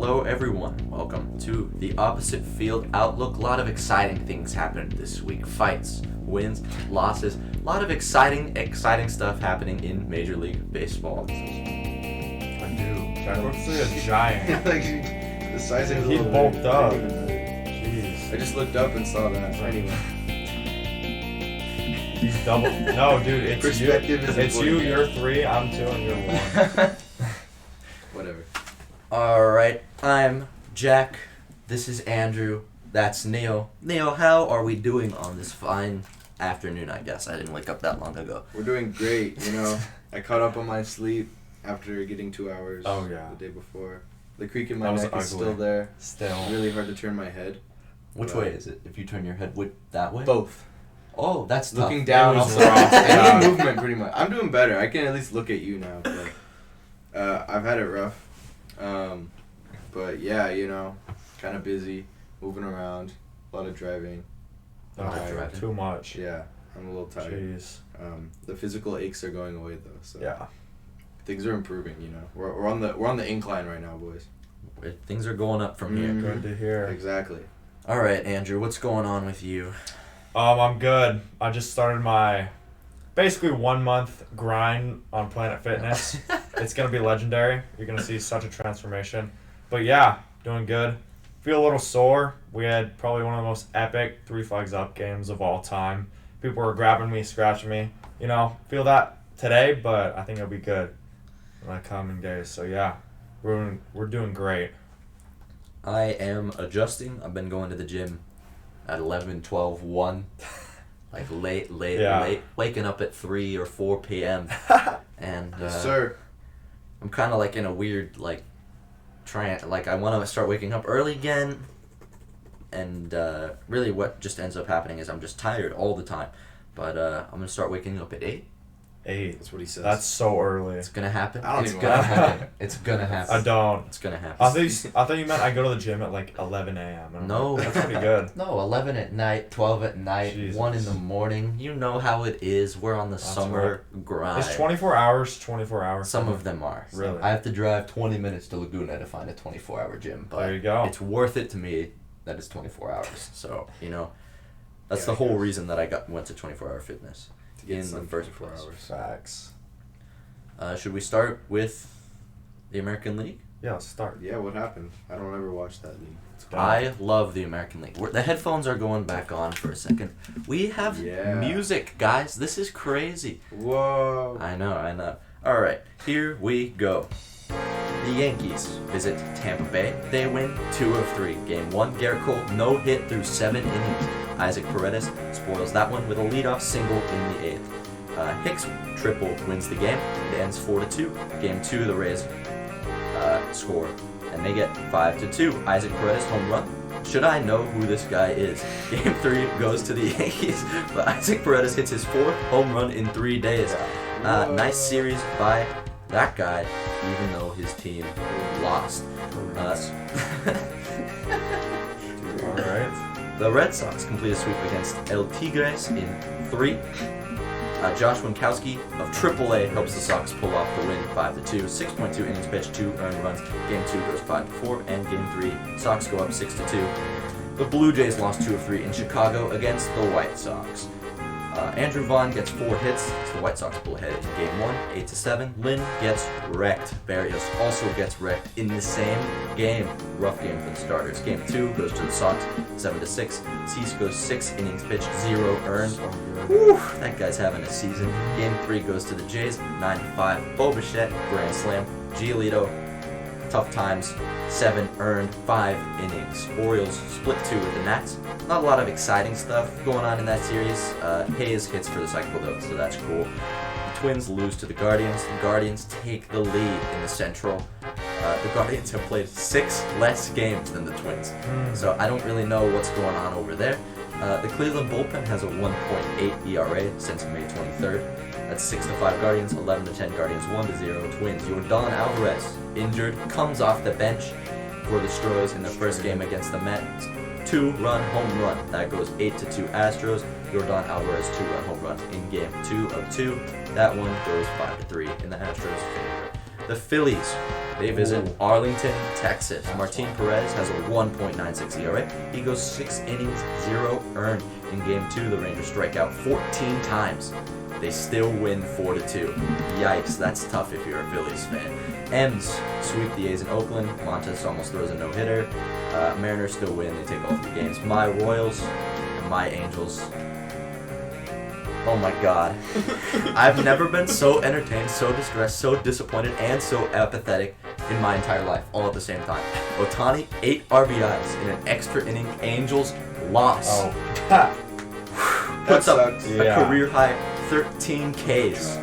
Hello everyone, welcome to the Opposite Field Outlook. A lot of exciting things happened this week. Fights, wins, losses, a lot of exciting stuff happening in Major League Baseball. I do. Jack looks like a giant. Like the size of He bulked up. Jeez. I just looked up and saw that. Anyway. He's double. No, dude, it's Perspective you. is It's you, important. you're 3, I'm 2, and you're 1. Whatever. Alright, I'm Jack, this is Andrew, that's Neil. Neil, how are we doing on this fine afternoon, I guess? I didn't wake up that long ago. We're doing great, you know. I caught up on my sleep after getting 2 hours Oh, yeah. the day before. The creak in my That was neck is ugly. still there. Still. Really hard to turn my head. Which But- way is it? If you turn your head that way? Both. Oh, that's tough. Looking down It off was the rough. Any Yeah. movement, pretty much. I'm doing better. I can at least look at you now. But, I've had it rough. But yeah, you know, kind of busy, moving around, a lot of driving. Tired. Too much. Yeah, I'm a little tired. Jeez. The physical aches are going away though, so Yeah. things are improving. You know, we're on the incline right now, boys. Things are going up from here. Good to hear. Exactly. Alright, Andrew, what's going on with you? I'm good. I just started my basically 1 month grind on Planet Fitness. It's gonna be legendary. You're gonna see such a transformation. But yeah, doing good. Feel a little sore. We had probably one of the most epic 3 flags up games of all time. People were grabbing me, scratching me. You know, feel that today, but I think it'll be good in the coming days. So yeah, we're doing great. I am adjusting. I've been going to the gym at 11, 12, 1. Like late, Yeah. waking up at 3 or 4 p.m. And Yes, sir. I'm kind of like in a weird, like, I want to start waking up early again. And really what just ends up happening is I'm just tired all the time. But I'm going to start waking up at 8. 8. That's what he says. That's so early. It's going to happen. I don't It's even going to want happen. It's going to happen. I don't. It's going to happen. I thought you meant I go to the gym at like 11 a.m. and I'm No. like, that's pretty good. No, 11 at night, 12 at night, Jesus. 1 in the morning. You know how it is. We're on the That's summer grind. It's 24 hours, 24 hours. Some of them are. Really? I have to drive 20 minutes to Laguna to find a 24-hour gym. But There you go. It's worth it to me that it's 24 hours. So, you know, that's Yeah, the whole I guess. reason that I went to 24-hour fitness To get in the some first 24 place. hours. Facts. Should we start with the American League? Yeah, let's start. Yeah, what happened? I don't ever watch that league. I love the American League. The headphones are going back on for a second. We have Yeah. music, guys. This is crazy. Whoa. I know. All right, here we go. The Yankees visit Tampa Bay. They win 2 of 3. Game 1, Garrett Cole, no hit through 7 innings. Isaac Paredes spoils that one with a leadoff single in the 8th. Hicks triple wins the game. It ends 4-2. Game 2, the Rays score, and they get 5-2. Isaac Paredes home run. Should I know who this guy is? Game 3 goes to the Yankees, but Isaac Paredes hits his 4th home run in 3 days. Nice series by that guy, even though his team lost. Alright. The Red Sox complete a sweep against El Tigres in 3. Josh Winkowski of AAA helps the Sox pull off the win 5-2. 6.2 innings pitched, 2 earned runs. Game 2 goes 5-4, and Game 3, Sox go up 6-2. The Blue Jays lost 2 of 3 in Chicago against the White Sox. Andrew Vaughn gets 4 hits as the White Sox pull ahead in Game 1, 8-7. Lynn gets wrecked. Barrios also gets wrecked in the same game. Rough game for the starters. Game 2 goes to the Sox, 7-6. Cease goes 6 innings pitched, 0 earned. Whew, that guy's having a season. Game 3 goes to the Jays, 9-5. Bo Bichette, grand slam. Giolito, tough times, 7 earned, 5 innings. Orioles split 2 with the Nats. Not a lot of exciting stuff going on in that series. Hayes hits for the cycle though, so that's cool. The Twins lose to the Guardians. The Guardians take the lead in the Central. The Guardians have played 6 less games than the Twins, so I don't really know what's going on over there. The Cleveland bullpen has a 1.8 ERA since May 23rd. That's 6-5 Guardians, 11-10 Guardians, 1-0 Twins. Yordan Alvarez, injured, comes off the bench for the Stros in the first game against the Mets. 2-run home run. That goes 8-2 Astros. Yordan Alvarez 2-run home run in game 2 of 2. That one goes 5-3 in the Astros' favor. The Phillies They visit Ooh. Arlington, Texas. Martin Perez has a 1.96 ERA. He goes 6 innings, 0 earned. In Game 2, the Rangers strike out 14 times. They still win 4-2. Yikes, that's tough if you're a Phillies fan. M's sweep the A's in Oakland. Montes almost throws a no-hitter. Mariners still win. They take all 3 games. My Royals and my Angels. Oh my God. I've never been so entertained, so distressed, so disappointed, and so apathetic in my entire life, all at the same time. Ohtani, 8 RBIs in an extra inning. Angels loss. Oh. Puts That up sucks. a Yeah. career high 13 Ks.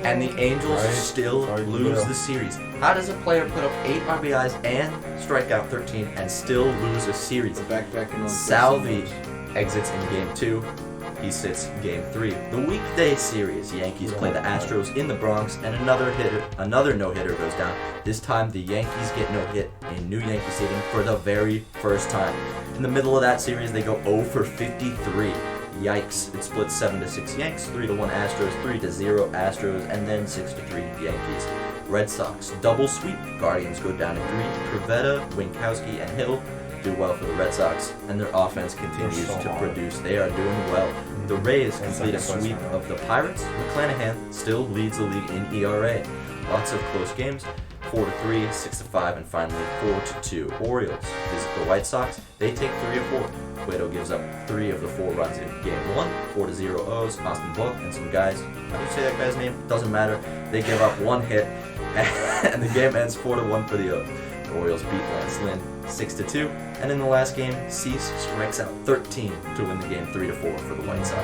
And the Angels Right. still Sorry, lose yeah. the series. How does a player put up 8 RBIs and strike out 13 and still lose a series? Backpacking on Salvi exits in Game 2. He sits Game 3. The weekday series, Yankees play the Astros in the Bronx, and another no-hitter goes down. This time, the Yankees get no-hit in New Yankee Stadium for the very first time. In the middle of that series, they go 0 for 53. Yikes. It splits 7-6 Yanks, 3-1 Astros, 3-0 Astros, and then 6-3 Yankees. Red Sox double sweep. Guardians go down in 3. Privetta, Winkowski, and Hill do well for the Red Sox, and their offense continues so to hard. produce. They are doing well. The Rays And complete a second place sweep now. of the Pirates. McClanahan still leads the league in ERA. Lots of close games. 4-3, 6-5, and finally 4-2. Orioles visit the White Sox. They take 3 of 4. Cueto gives up 3 of the 4 runs in Game 1. 4-0 O's. Austin Buck and some guys. How do you say that guy's name? Doesn't matter. They give up 1 hit, and the game ends 4-1 for the O's. The Orioles beat Lance Lynn 6-2, and in the last game, Cease strikes out 13 to win the game 3-4 for the White Sox.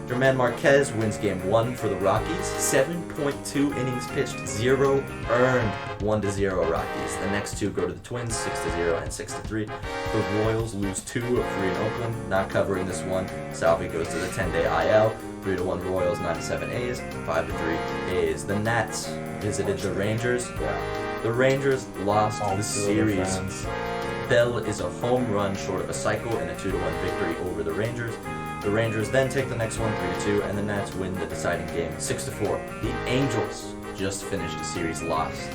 German Marquez wins Game 1 for the Rockies. 7.2 innings pitched, 0 earned. 1-0 Rockies. The next 2 go to the Twins, 6-0 and 6-3. The Royals lose 2 of 3 in Oakland. Not covering this one. Salvi goes to the 10-day IL. 3-1 Royals, 9-7 A's, 5-3 A's. The Nats visited the Rangers. Yeah. The Rangers lost All the 2 of their series. fans. Bell is a home run short of a cycle in a 2-1 victory over the Rangers. The Rangers then take the next one 3-2, and the Nats win the deciding game 6-4. The Angels just finished a series lost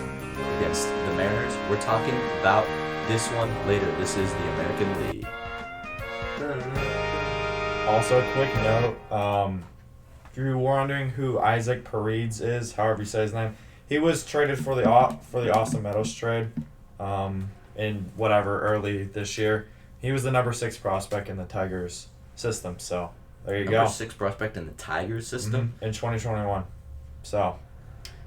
against the Mariners. We're talking about this one later. This is the American League. Also, a quick note, if you were wondering who Isaac Paredes is, however you say his name, he was traded for the Austin Meadows trade in early this year. He was the number 6 prospect in the Tigers system, so there you Number go. 6 prospect in the Tigers system. In 2021. So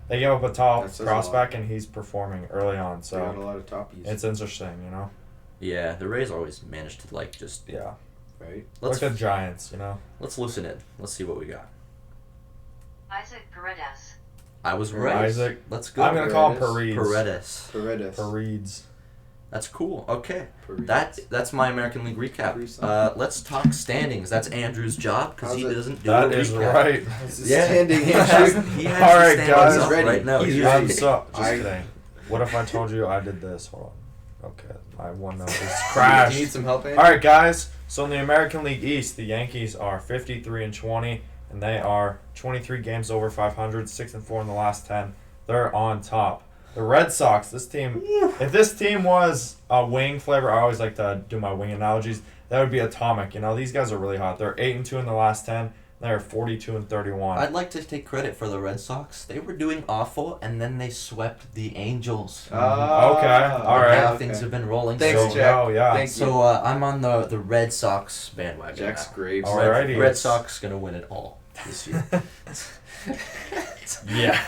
they gave up a top That says a prospect, and he's performing early on, They got a so lot of toppies, it's interesting, you know? Yeah, the Rays always manage to just Yeah. right? let's Like the Giants, you know? let's loosen it. Let's see what we got. Isaac Paredes. I was right. Isaac. Let's go. I'm going to call him Paredes. Paredes. Paredes. Paredes. That's cool. Okay. Paredes. That's my American League recap. Let's talk standings. That's Andrew's job because he How's it- doesn't do That a is recap. right. This is Yeah. standing He Andrew. has All the right, standings guys. up He's ready. right now. He's He's ready. I'm ready. so just I- kidding. What if I told you I did this? Hold on. Okay, my OneNote is Do you crashed. need some help, Andrew? All right, guys. So in the American League East, the Yankees are 53-20, and they are 23 games over 500, 6-4 in the last 10. They're on top. The Red Sox, this team, if this team was a wing flavor, I always like to do my wing analogies. That would be Atomic. You know, these guys are really hot. They're 8-2 in the last 10. They're 42-31. I'd like to take credit for the Red Sox. They were doing awful, and then they swept the Angels. Okay, all right. Now okay. things have been rolling. Thanks, So, Jack. no, yeah. Thanks. So I'm on the Red Sox bandwagon. Jack's now. Graves. All right. Red, Alrighty. Red Sox gonna win it all this year. Yeah.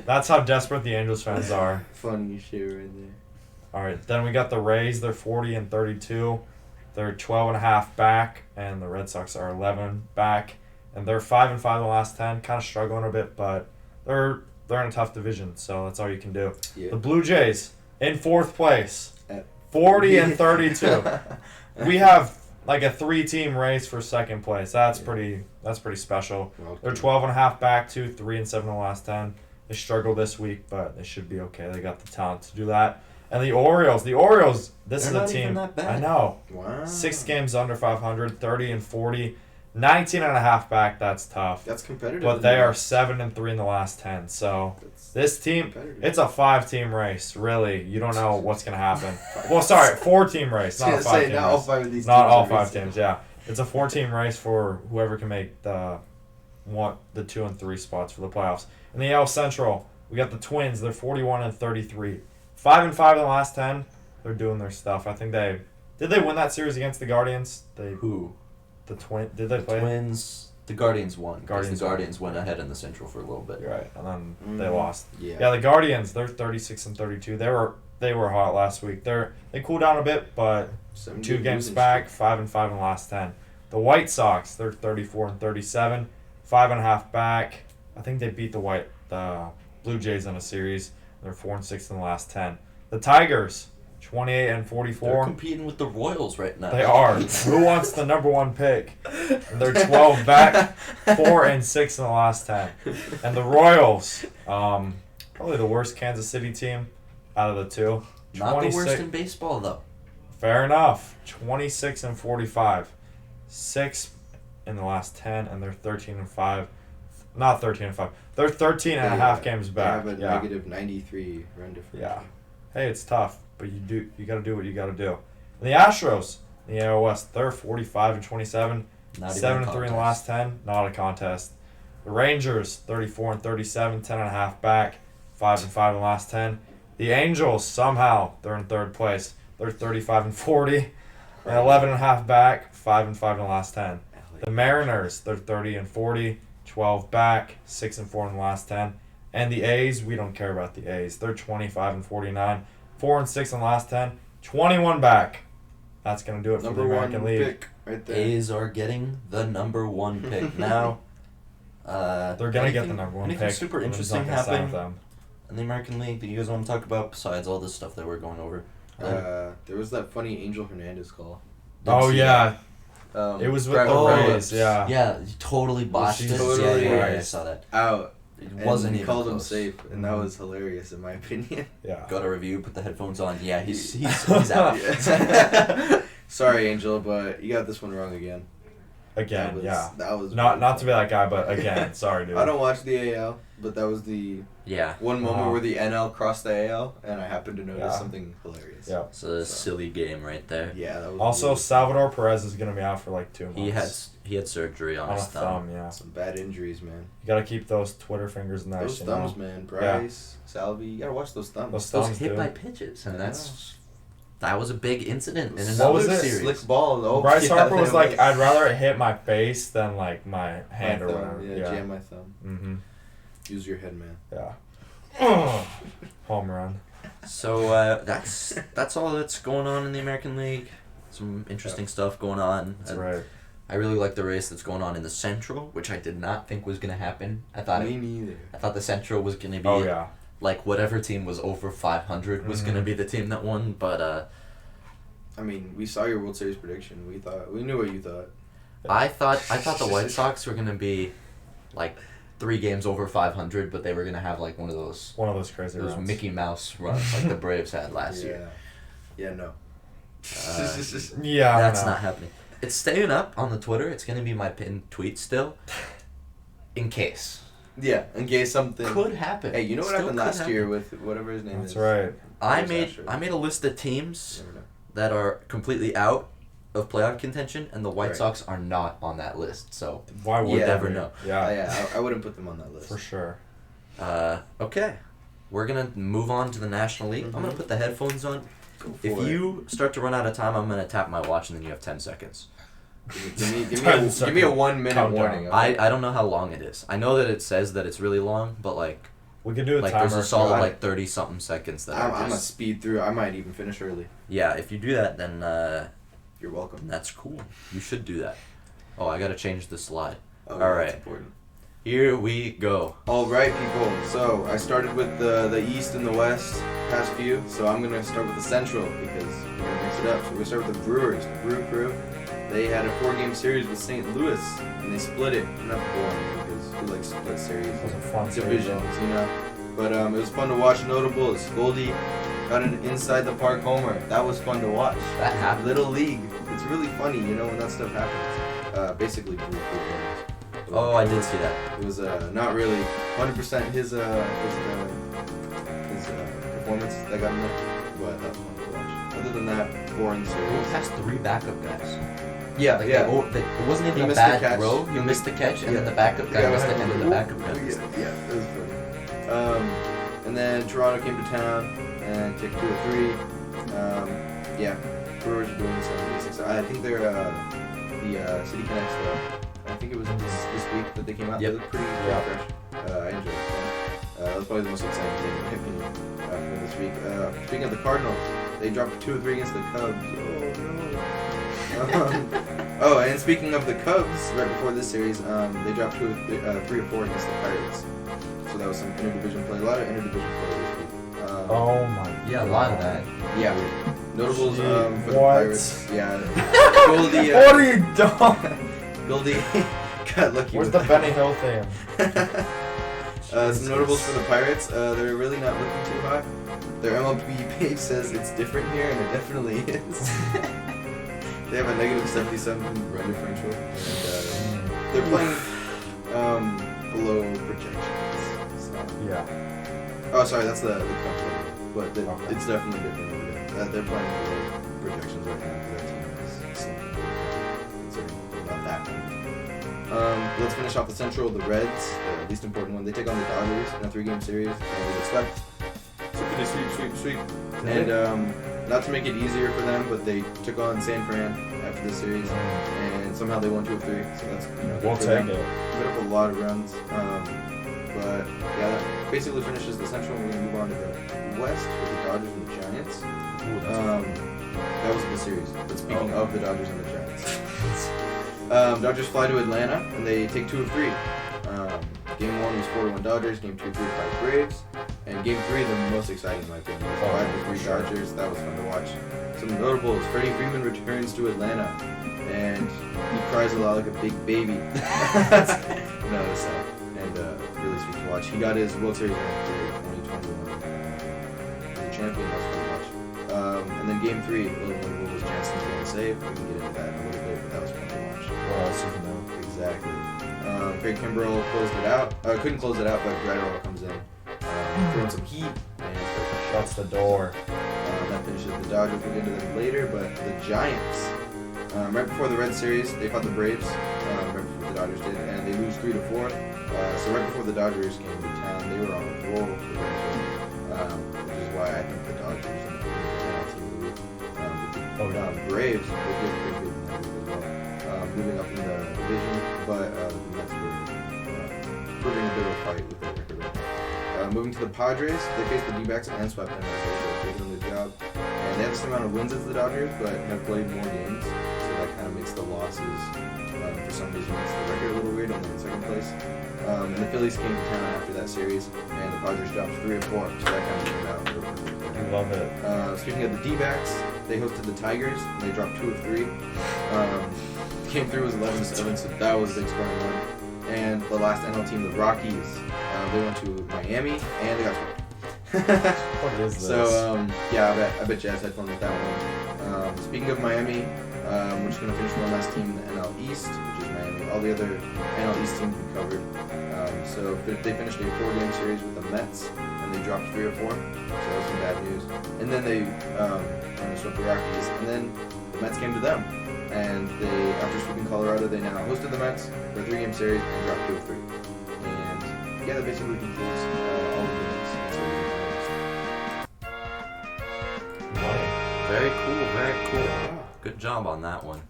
That's how desperate the Angels fans are. Funny shit right there. All right, then we got the Rays. They're 40-32. They're 12.5 back, and the Red Sox are 11 back, and they're 5-5 in the last 10. Kind of struggling a bit, but they're in a tough division, so that's all you can do. Yeah. The Blue Jays in 4th place, At 40-32. We have like a 3-team race for 2nd place. That's pretty special. Well, They're 12.5 back to 3-7 in the last 10. They struggled this week, but they should be okay. They got the talent to do that. And the Orioles, this They're is not a team. even that bad. I know. Wow. 6 games under 500, 30-40. 19.5 back. That's tough. That's competitive. But they are 7-3 in the last 10. So this team, it's a 5-team race. Really, you don't know what's gonna happen. Well, sorry, 4-team race, not a 5-team not race. all 5 of these. Not teams all are 5 racing. teams. Yeah, it's a 4-team race for whoever can make the 2 and 3 spots for the playoffs. In the AL Central, we got the Twins. They're 41-33, 5-5 in the last 10. They're doing their stuff. I think did they win that series against the Guardians? Who? Did they play? Twins. The Guardians won. Guardians The Guardians went ahead in the Central for a little bit. You're right, and then they lost. Yeah. Yeah, the Guardians. They're 36-32. They were hot last week. They cooled down a bit, but 2 games back, 5-5 in the last 10. The White Sox. They're 34-37, 5.5 back. I think they beat the Blue Jays in a series. They're 4-6 in the last 10. The Tigers. 28-44. They're competing with the Royals right now. They are. Who wants the number 1 pick? They're 12 back, 4-6 in the last 10. And the Royals, probably the worst Kansas City team out of the 2. Not the worst in baseball though. Fair enough. 26-45, 6 in the last 10, and they're 13-5. Not 13-5. They're 13 and a half games back. They have a negative 93 run differential. Yeah. Hey, it's tough, but you got to do what you got to do. And the Astros, the AL West, they're 45-27, Not even 7-3 in a the contest. last 10. Not a contest. The Rangers, 34-37, 10.5 back, 5-5 in the last 10. The Angels, somehow, they're in 3rd place. They're 35-40, and 11.5 back, 5-5 in the last 10. The Mariners, they're 30-40, 12 back, 6-4 in the last 10. And the A's, we don't care about the A's. They're 25-49, 4-6 in the last 10, 21 back. That's gonna do it for the American League. Pick right there. A's are getting the number 1 pick now. They're gonna get the number 1 anything pick. super They're just interesting not gonna sign with happen them. in the American League that you guys want to talk about besides all this stuff that we're going over? There was that funny Angel Hernandez call. Didn't Oh see yeah, that. it was with Brett the Phillips Rays. Yeah. Yeah, you totally botched she's it. totally I saw that. Out. It And wasn't he even called him close. safe, and that was hilarious in my opinion. Yeah. Got a review, put the headphones on. Yeah, he's out. Yeah. Sorry, Angel, but you got this one wrong again. Again, That was Not to be that guy, but again, sorry, dude. I don't watch the AL, but that was the Yeah. one moment Wow. where the NL crossed the AL, and I happened to notice Yeah. something hilarious. Yeah. It's a silly game right there. Yeah, that was Also, really Salvador Perez is gonna be out for like 2 months. He had surgery on on a his thumb. thumb. Yeah. some bad injuries, man. You gotta keep those Twitter fingers nice. Those you thumbs, know? man. Bryce, Salvi, you gotta watch those thumbs. Those Those thumbs, hit dude. by pitches, and I that was a big incident in What another was it? series. Slick ball. Oh, Bryce yeah, Harper was that like, I'd rather it hit my face than like my my hand or thumb. whatever. Yeah, jam my thumb. Mm-hmm. Use your head, man. Yeah. Home run. So that's all that's going on in the American League. Some interesting stuff going on. That's right. I really like the race that's going on in the Central, which I did not think was going to happen. I thought Me neither. the Central was going to be Oh yeah. like whatever team was over 500 was going to be the team that won, but I mean, we saw your World Series prediction. We knew what you thought. I thought the White Sox were going to be like 3 games over 500, but they were going to have like one of those Crazy those runs. Mickey Mouse runs like the Braves had last year. Yeah, no. Yeah. That's I know. not happening. It's staying up on the Twitter. It's going to be my pinned tweet still. In case. Yeah, in case something Could happen. Hey, you know what Still happened could last year happen. with whatever his name That's is? right. I Astros. made a list of teams Never know. that are completely out of playoff contention, and the White Right. Sox are not on that list. So, Why would Yeah. they Never be? know. Yeah. Yeah, I wouldn't put them on that list. For sure. okay. We're going to move on to the National League. I'm going to put the headphones on. Go for If it. you start to run out of time, I'm going to tap my watch, and then you have 10 seconds. give me a 1 minute Countdown. warning. I don't know how long it is. I know that it says that it's really long, but like We could do a like timer. there's a if you solid want. like 30-something seconds that I'm are gonna just... speed through. I might even finish early. Yeah, if you do that, then You're welcome. that's cool. You should do that. Oh, I got to change the slide. Oh, All that's right. important. Here we go. All right, people. So I started with the East and the West past few. So I'm gonna start with the Central because we're gonna mix it up. So we start with the Brewers, the Brew Crew. They had a 4-game series with St. Louis, and they split it. Enough boring because who likes split series? It was a fun series, Divisions, you know. But it was fun to watch. Notable is Goldie got an inside the park homer. That was fun to watch. That happened. Little League. It's really funny, you know, when that stuff happens. basically brew crew. Oh, I did see that. It was not really 100% his performance that got him there, but that was fun to watch. Other than that, boring He series. passed 3 backup guys. Yeah, Like, yeah. it wasn't He even a missed the bad catch. throw. He missed the catch, and then the backup guy Yeah, missed it, and then the backup guy yeah, missed it. yeah, it was funny. And then Toronto came to town and took 2 or 3. Yeah, Brewers are doing some basics. I think they're the City Connects though. I think it was this week that they came out. Yep. They look pretty fresh. I enjoyed it. That was probably the most exciting thing in my opinion for this week. Speaking of the Cardinals, they dropped 2 or 3 against the Cubs. Oh no. And speaking of the Cubs, right before this series, they dropped 3 or 4 against the Pirates. So that was some interdivision play. A lot of interdivision play this week. Oh my. Yeah, a lot of that. Yeah. Notables for the What? Pirates. Yeah. Goldie. What are you doing? Goldie got lucky. Where's with the Benny Hill theme? Some notables for the Pirates. They're really not looking too hot. Their MLB page says it's different here, and it definitely is. They have a negative 77 run differential, and they're playing below projections. So. Yeah. Oh, sorry, that's the cup level, but Okay. it's definitely different over there. They're playing below projections right now because their team is sinking, considering they're not that good. Let's finish off the Central. The Reds, the least important one, they take on the Dodgers in a 3-game series, and they get swept. Sweep. And not to make it easier for them, but they took on San Fran after this series, and somehow they won 2 of 3. So that's We'll take it. put up a lot of runs. But yeah, that basically finishes the Central. We're gonna move on to the West with the Dodgers and the Giants. That was the series. But speaking of the Dodgers and the Giants, Dodgers fly to Atlanta and they take 2 of 3. Game 1 was 4-1 Dodgers. Game 2, 3-5 Braves. And Game 3, the most exciting in my opinion, was 5-3 Dodgers. That was fun to watch. Some notables: Freddie Freeman returns to Atlanta, and he cries a lot like a big baby. No, it's sad and really sweet to watch. He got his World Series ring for 2021. He's a champion. That was fun to watch. And then Game 3, a little notable was Jansen's going save. We can get into that in a little bit, but that was fun to watch. What else you know? Exactly. Craig Kimbrell closed it out. Couldn't close it out, but Gratterall comes in, throwing some heat, and Shuts the door. that finishes the Dodgers. We'll get into them later, but the Giants, right before the Red Series, they fought the Braves, right before the Dodgers did, and they lose 3-4. So right before the Dodgers came to town, they were on a roll, the Braves were, which is why I think the Dodgers and the NL team will leave. Braves were good, pretty good in that league as well. Moving up in the division, but the Mets were proving a bit of a fight with their record right now. Moving to the Padres, they faced the D-backs and swept them as usual, taking the job. And they have the same amount of wins as the Dodgers, but have played more games, so that kind of makes the losses, for some reason, makes the record a little weird, and they're in second place. And the Phillies came to town after that series, and the Padres dropped 3 or 4, so that kind of evened out. I love it. Speaking of the D-backs, they hosted the Tigers, and they dropped 2 of 3. Game 3 was 11-7, so that was a big scoring one. And the last NL team, the Rockies, they went to Miami, and they got swept. What is this? So, yeah, I bet Jazz had fun with that one. Speaking of Miami, we're just going to finish one last team in the NL East, which is Miami. All the other NL East teams we covered. So they finished a 4-game series with the Mets, and they dropped 3 or 4. So that was some bad news. And then they swept the Rockies, and then the Mets came to them. And they, after sweeping Colorado, they now hosted the Mets for a 3-game series and dropped 2 of 3. And yeah, that basically concludes all the games. Very cool. Good job on that one.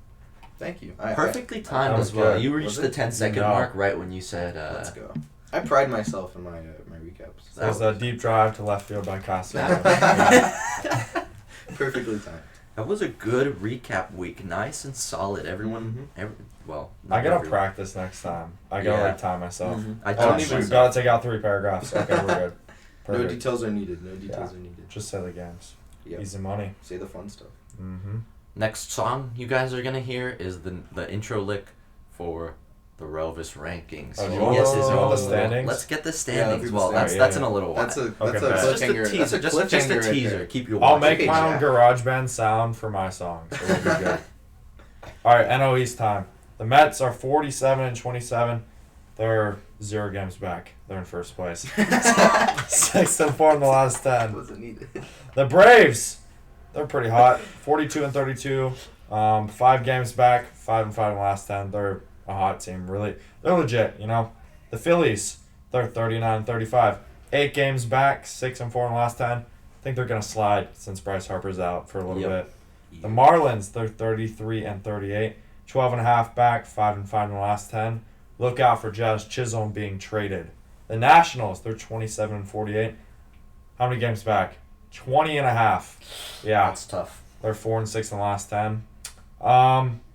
Thank you. Perfectly that timed was as well. good. You reached Was the it? 10-second No. mark right when you said. Let's go. I pride myself in my recaps. That was a deep drive to left field by Cassiano. Perfectly timed. That was a good recap week. Nice and solid. Everyone. Mhm. Well. I not gotta everyone. practice next time. I gotta Yeah. like time myself. I Oh, don't shoot, even. gotta take out 3 paragraphs. Okay, we're good. No Perfect. details are needed. No details are needed. Just say the games. Yep. Easy money. Say the fun stuff. Mm-hmm. Next song you guys are gonna hear is the intro lick for the Relvas Rankings. Oh, He you want gets the- his you want own the little- standings? Let's get the Yeah, standings. let's Well, do the that's standings. in a little while. That's a Okay, that's a bet. Just a cliffhanger. teaser. That's a Just a cliffhanger right teaser. there. Keep you I'll watching. make my own Jack. garage band sound for my songs. It'll be good. Alright, NO East time. The Mets are 47-27. They're 0 games back. They're in first place. 6-4 in the last 10. Wasn't needed. The Braves, they're pretty hot. 42-32. 5 games back. 5-5 in the last 10. They're a hot team. Really, they're legit. You know. The Phillies, they're 39-35. 8 games back. 6-4 in the last 10. I think they're gonna slide since Bryce Harper's out for a little bit. The Marlins, they're 33-38. 12.5 back. 5-5 in the last 10. Look out for Jazz Chisholm being traded. The Nationals, they're 27-48. How many games back? 20.5. Yeah, That's tough. they're 4-6 in the last 10.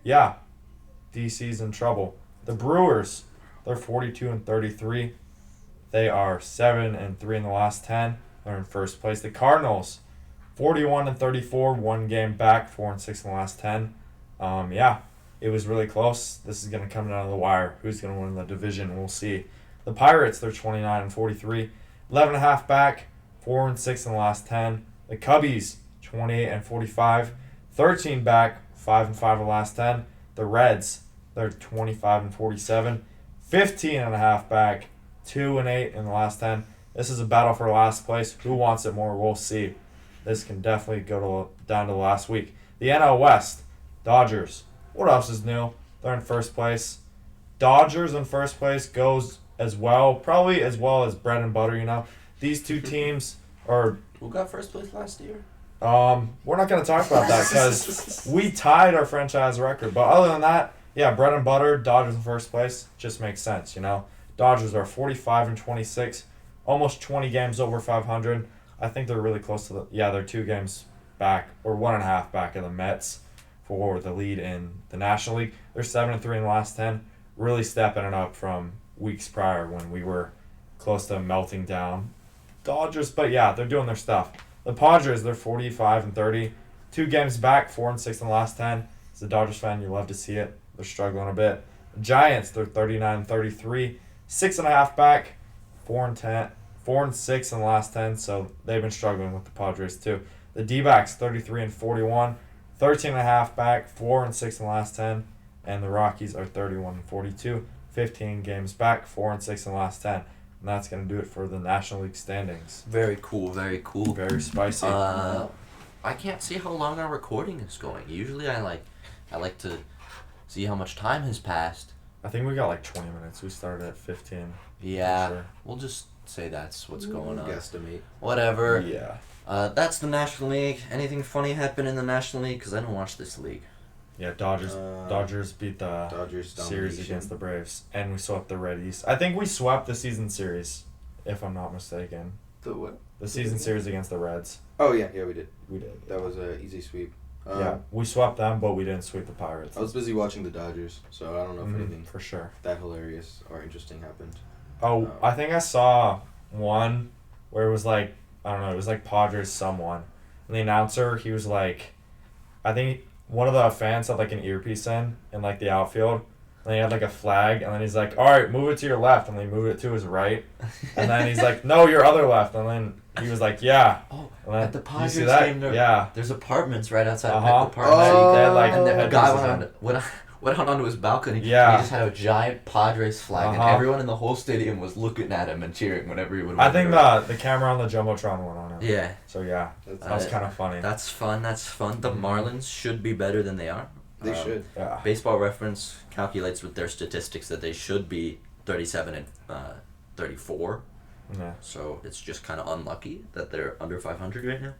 Yeah, DC's in trouble. The Brewers, they're 42-33. They are 7-3 in the last 10. They're in first place. The Cardinals, 41-34, 1 game back, 4-6 in the last 10. Yeah, it was really close. This is going to come down to the wire. Who's going to win the division? We'll see. The Pirates, they're 29-43, 11.5 back, 4-6 in the last 10. The Cubbies, 28-45, 13 back, 5-5 in the last 10. The Reds, they're 25-47, 15.5 back, 2-8 in the last 10. This is a battle for last place. Who wants it more? We'll see. This can definitely go down to the last week. The NL West, Dodgers. What else is new? They're in first place. Dodgers in first place goes as well, probably as well as bread and butter, you know. These two teams are... Who got first place last year? We're not going to talk about that because we tied our franchise record. But other than that, yeah, bread and butter, Dodgers in first place, just makes sense, you know. Dodgers are 45-26, almost 20 games over 500. I think they're really close to they're 2 games back, or 1.5 back of the Mets for the lead in the National League. They're 7-3 in the last 10, really stepping it up from weeks prior when we were close to melting down. Dodgers, but yeah, they're doing their stuff. The Padres, they're 45-30, 2 games back, 4-6 in the last 10. As a Dodgers fan, you love to see it. They're struggling a bit. The Giants, they're 39-33, 6.5 back, 4-6 in the last 10. So they've been struggling with the Padres too. The D-backs, 33-41, 13.5 back, 4-6 in the last 10. And the Rockies are 31-42, 15 games back, 4-6 in the last 10. And that's going to do it for the National League standings. Very cool, very cool. Very spicy. I can't see how long our recording is going. Usually I like to see how much time has passed. I think we got like 20 minutes. We started at 15. Yeah, Sure. We'll just say that's what's going on. Guesstimate. Whatever. Yeah. That's the National League. Anything funny happen in the National League? Because I don't watch this league. Yeah, Dodgers beat the Dodgers series domination. against the Braves, and we swept the Reddies. I think we swept the season series, if I'm not mistaken. The what? The season series against the Reds. Oh yeah, we did. We did. That was an easy sweep. Yeah, we swept them, but we didn't sweep the Pirates. I was busy watching the Dodgers, so I don't know if anything for sure. that hilarious or interesting happened. Oh, I think I saw one where it was like, I don't know, it was like Padres someone. And the announcer, he was like, I think one of the fans had like an earpiece in like the outfield. And he had like a flag, and then he's like, all right, move it to your left. And they moved it to his right. And then he's like, no, your other left. And then he was like, yeah. Oh, And then, at the you Padres see that? game, Yeah. there's apartmes right outside Uh-huh. the apartment. Oh. They had like And the headpieces guy in. went out onto his balcony. Yeah. And he just had a giant Padres flag, and Uh-huh. everyone in the whole stadium was looking at him and cheering whenever he would. I win think the the camera on the Jumbotron went on him. Yeah, So yeah, That's that was Uh, kind of funny. that's fun. That's fun. The Marlins should be better than they are. They should. Yeah. Baseball Reference calculates with their statistics that they should be 37-34. Yeah. So it's just kind of unlucky that they're under 500 right now.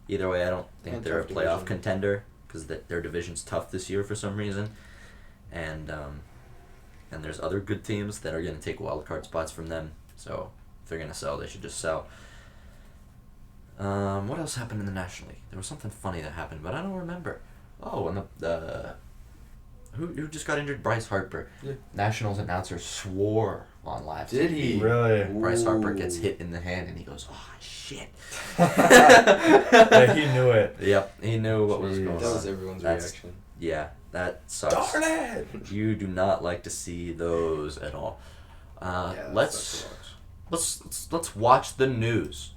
Either way, I don't think And they're a tough playoff division. contender because their division's tough this year for some reason, and there's other good teams that are going to take wild card spots from them. So if they're going to sell, they should just sell. What else happened in the National League? There was something funny that happened, but I don't remember. Oh, and the who just got injured? Bryce Harper. Yeah. Nationals announcer swore on live. Did TV. he? Really? Bryce Harper gets Ooh. hit in the hand and he goes, "Oh shit!" Yeah, he knew it. Yep, he knew what was Jeez. going That was on. everyone's That's- reaction. Yeah, that sucks. Darn it! You do not like to see those at all. Yeah, that Let's sucks let's watch the news.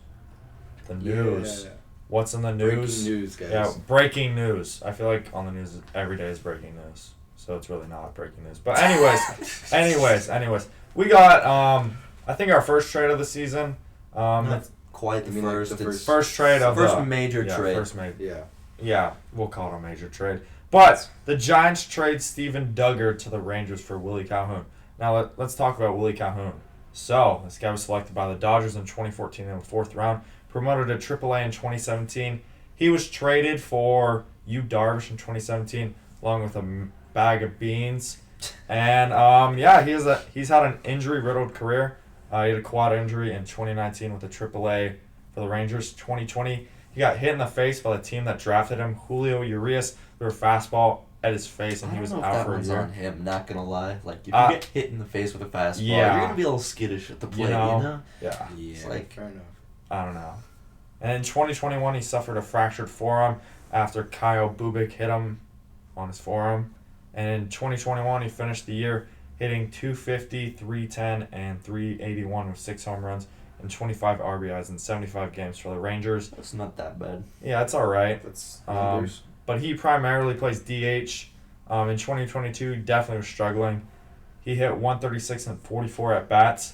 The to watch. news. What's in the news? Breaking news, guys. Yeah, breaking news. I feel like on the news every day is breaking news. so it's really not breaking news. But anyways, we got I think our first trade of the season. Not quite the You mean like first. the It's First trade of first the major trade. First major. Yeah. Yeah, we'll call it a major trade. But the Giants trade Steven Duggar to the Rangers for Willie Calhoun. Now let's talk about Willie Calhoun. So this guy was selected by the Dodgers in 2014 in the 4th round, promoted to AAA in 2017. He was traded for Yu Darvish in 2017, along with a bag of beans. And he's had an injury-riddled career. He had a quad injury in 2019 with the AAA for the Rangers. 2020, he got hit in the face by the team that drafted him, Julio Urias, threw a fastball at his face, and he was out for a year. On him, not gonna lie. Like if you get hit in the face with a fastball, yeah. you're gonna be a little skittish at the plate, you know? Yeah. It's like fair enough. I don't know. And in 2021, he suffered a fractured forearm after Kyle Bubik hit him on his forearm. And in 2021, he finished the year hitting .250, .310, and .381 with 6 home runs and 25 RBIs in 75 games for the Rangers. that's not that bad. Yeah, it's all right. That's But he primarily plays DH. In 2022, he definitely was struggling. He hit 136 and 44 at bats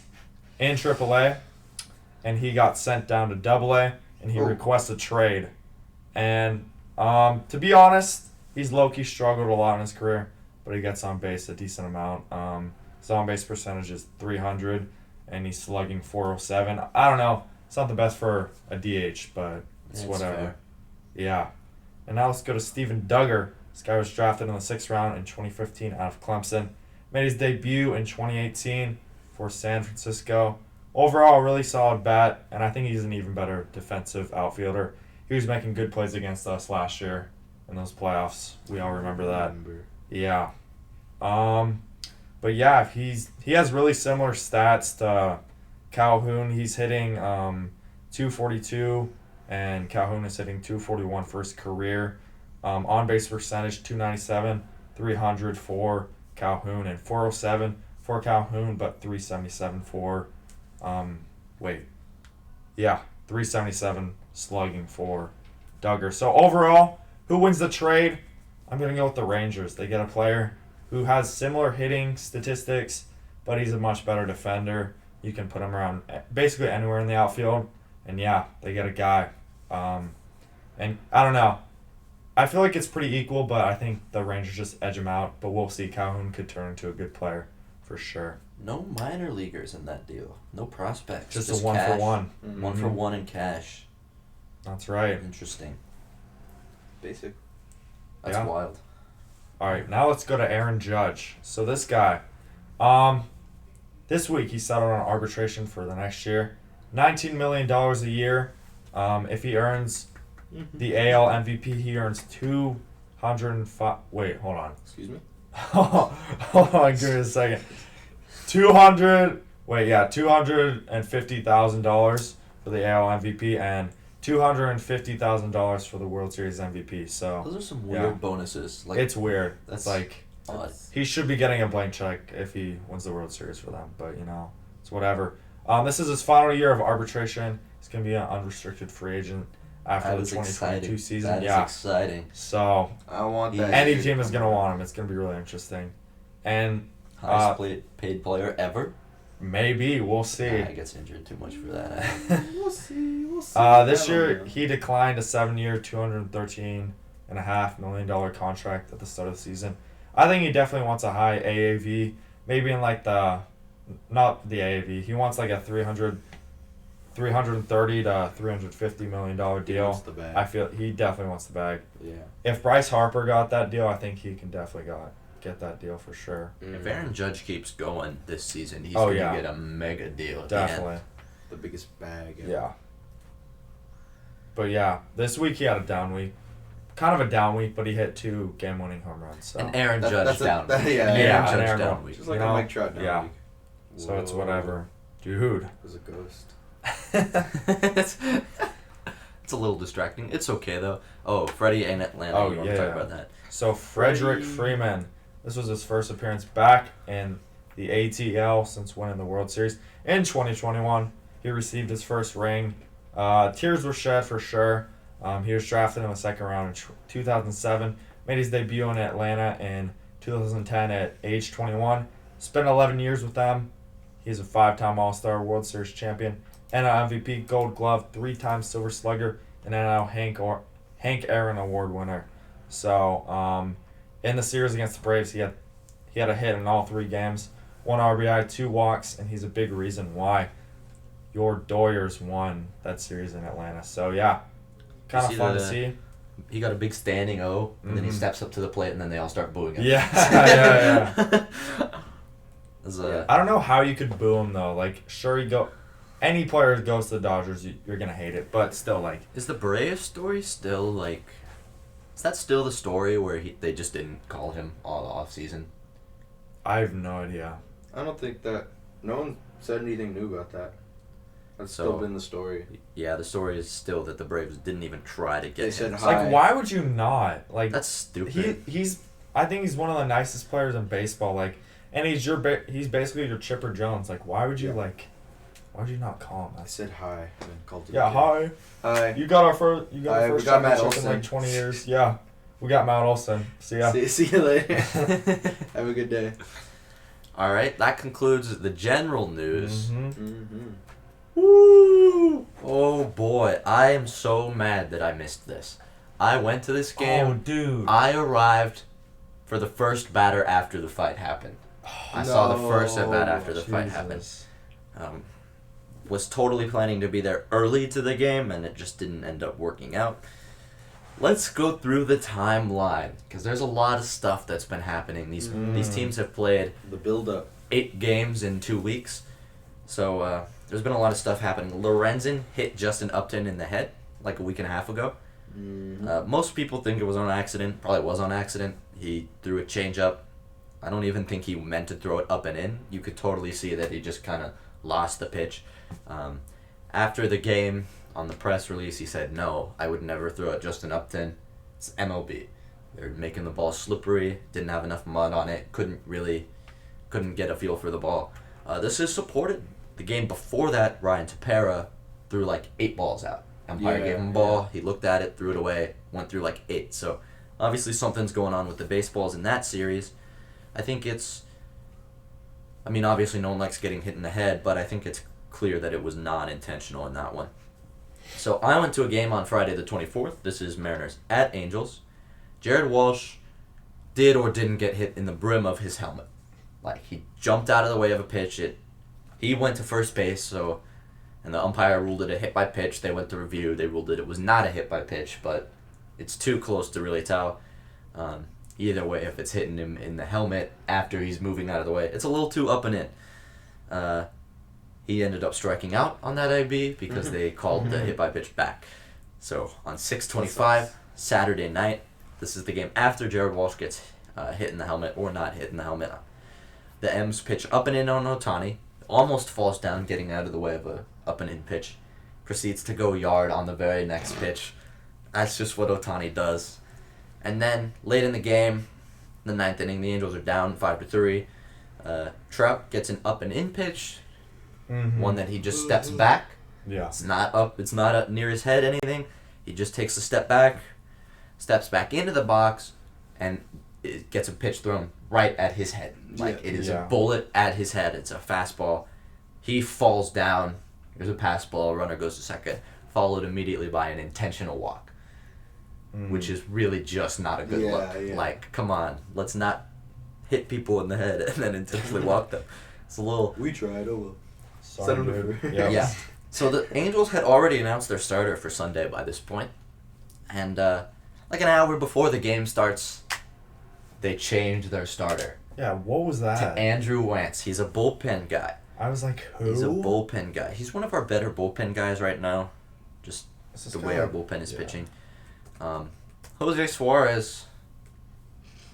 in AAA, and he got sent down to AA, and he requested trade. And to be honest, he's low-key struggled a lot in his career, but he gets on base a decent amount. His on-base percentage is .300, and he's slugging .407. I don't know. It's not the best for a DH, but it's whatever. Fair. Yeah. And now let's go to Steven Duggar. This guy was drafted in the 6th round in 2015 out of Clemson. Made his debut in 2018 for San Francisco. Overall, really solid bat, and I think he's an even better defensive outfielder. He was making good plays against us last year in those playoffs. We all remember that. Yeah. But yeah, he has really similar stats to Calhoun. He's hitting .242, and Calhoun is hitting .241 for his career. On-base percentage, .297, .300 for Calhoun, and .407 for Calhoun, but .377 for, .377 slugging for Duggar. So overall, who wins the trade? I'm going to go with the Rangers. They get a player who has similar hitting statistics, but he's a much better defender. You can put him around basically anywhere in the outfield. And yeah, they get a guy. And I don't know. I feel like it's pretty equal, but I think the Rangers just edge him out. But we'll see. Calhoun could turn into a good player for sure. No minor leaguers in that deal. No prospects. Just a cash. 1-for-1. 1-for-1 in cash. That's right. Interesting. Basic. That's Yeah. wild. All right, now let's go to Aaron Judge. So this guy, this week he settled on arbitration for the next year, $19 million a year. If he earns the AL MVP, he earns 205. Wait, hold on. Excuse me? Hold on, give me a second. $250,000 for the AL MVP and $250,000 for the World Series MVP. So Those are some weird bonuses. Like it's weird. that's It's like odd. he should be getting a blank check if he wins the World Series for them, but it's whatever. This is his final year of arbitration. He's gonna be an unrestricted free agent after the 2022 season. That is exciting. So I want that. any shit. team is gonna want him. It's gonna be really interesting, and Highest paid player ever. maybe we'll see. He gets injured too much for that. We'll see. This I year don't know. he declined a 7-year, $213.5 million contract at the start of the season. I think he definitely wants a high AAV, maybe in like not the AAV. He wants like a $330 to $350 million He deal. wants the bag. I feel he definitely wants the bag. Yeah. If Bryce Harper got that deal, I think he can definitely get that deal for sure. If Aaron Judge keeps going this season, he's Oh, going to yeah. get a mega deal at Definitely. the end. The biggest bag. ever. Yeah. But yeah, this week he had a down week. Kind of a down week, but he hit 2 game-winning home runs. So. An Aaron That- Judge that's a- down that- week. yeah, An yeah, Aaron an Judge Aaron down Judge. week. Just like You a know? Mike Trout down Yeah. week. So it's Whoa. whatever. Dude. There's a ghost. It's a little distracting. It's okay, though. Oh, Freddie in Atlanta. Oh, You want to yeah. talk about that? So Frederick Freeman, this was his first appearance back in the ATL since winning the World Series. In 2021, he received his first ring. Tears were shed for sure. He was drafted in the 2nd round in 2007. Made his debut in Atlanta in 2010 at age 21. Spent 11 years with them. He's a 5-time All-Star, World Series champion, NL MVP, Gold Glove, 3-time Silver Slugger, and NL Hank Aaron Award winner. So, in the series against the Braves, he had a hit in all 3 games, 1 RBI, 2 walks, and he's a big reason why your Doyers won that series in Atlanta. So, yeah, kind of fun to see. He got a big standing O, and then he steps up to the plate, and then they all start booing him. Yeah. Yeah. I don't know how you could boo him though. Like, sure, any player who goes to the Dodgers, you're gonna hate it, but still, like. Is the Braves story still like? Is that still the story where they just didn't call him all off season? I have no idea. I don't think that. No one said anything new about that. That's So- still been the story. Yeah, the story is still that the Braves didn't even try to get They him. said It's hi. like, why would you not? Like, That's stupid. I think he's one of the nicest players in baseball. Like, and he's basically your Chipper Jones. Like, why would you not call him? I said hi and then called it. Yeah, hi. Hi. You got our first. You got Hi, our we first got Matt championship in like Olson. 20 years. Yeah, we got Matt Olson. See ya. See you later. Have a good day. All right, that concludes the general news. Mm-hmm. Woo! Oh boy, I am so mad that I missed this. I went to this game. Oh, dude. I arrived for the first batter after the fight happened. I saw the first at bat after the fight happened. Was totally planning to be there early to the game, and it just didn't end up working out. Let's go through the timeline, because there's a lot of stuff that's been happening. These teams have played The build-up. 8 games in 2 weeks, so there's been a lot of stuff happening. Lorenzen hit Justin Upton in the head like a week and a half ago. Most people think it was on accident. Probably was on accident. He threw a changeup. I don't even think he meant to throw it up and in. You could totally see that he just kind of lost the pitch. After the game, on the press release, he said, "No, I would never throw at Justin Upton. It's MLB. They're making the ball slippery. Didn't have enough mud on it. Couldn't get a feel for the ball." This is supported. The game before that, Ryan Tepera threw like 8 balls out. Umpire gave him a ball. He looked at it, threw it away, went through like 8. So obviously something's going on with the baseballs in that series. I think obviously no one likes getting hit in the head, but I think it's clear that it was non-intentional in that one. So I went to a game on Friday the 24th. This is Mariners at Angels. Jared Walsh did or didn't get hit in the brim of his helmet. Like, he jumped out of the way of a pitch. He went to first base, and the umpire ruled it a hit by pitch. They went to review. They ruled it was not a hit by pitch, but it's too close to really tell. Either way, if it's hitting him in the helmet after he's moving out of the way, it's a little too up and in. He ended up striking out on that AB because they called the hit by pitch back. So on 6/25, Saturday night, this is the game after Jared Walsh gets hit in the helmet or not hit in the helmet. The M's pitch up and in on Ohtani, almost falls down getting out of the way of a up and in pitch, proceeds to go yard on the very next pitch. That's just what Ohtani does. And then late in the game, the 9th inning, the Angels are down 5-3. Trout gets an up and in pitch, one that he just steps back. Yeah. It's not up near his head, anything. He just takes a step back, steps back into the box, and it gets a pitch thrown right at his head. Like, it is a bullet at his head. It's a fastball. He falls down. There's a pass ball. Runner goes to second. Followed immediately by an intentional walk, which is really just not a good look. Yeah. Like, come on. Let's not hit people in the head and then intentionally walk them. It's a little... We tried. Oh well. Sorry, Send him dude. to- Yeah. Yeah. So the Angels had already announced their starter for Sunday by this point. And like an hour before the game starts, they changed their starter Yeah, what was to that? Andrew Wentz. He's a bullpen guy. I was like, who? He's a bullpen guy. He's one of our better bullpen guys right now. Just Is this the guy way our like- bullpen is yeah. pitching. Jose Suarez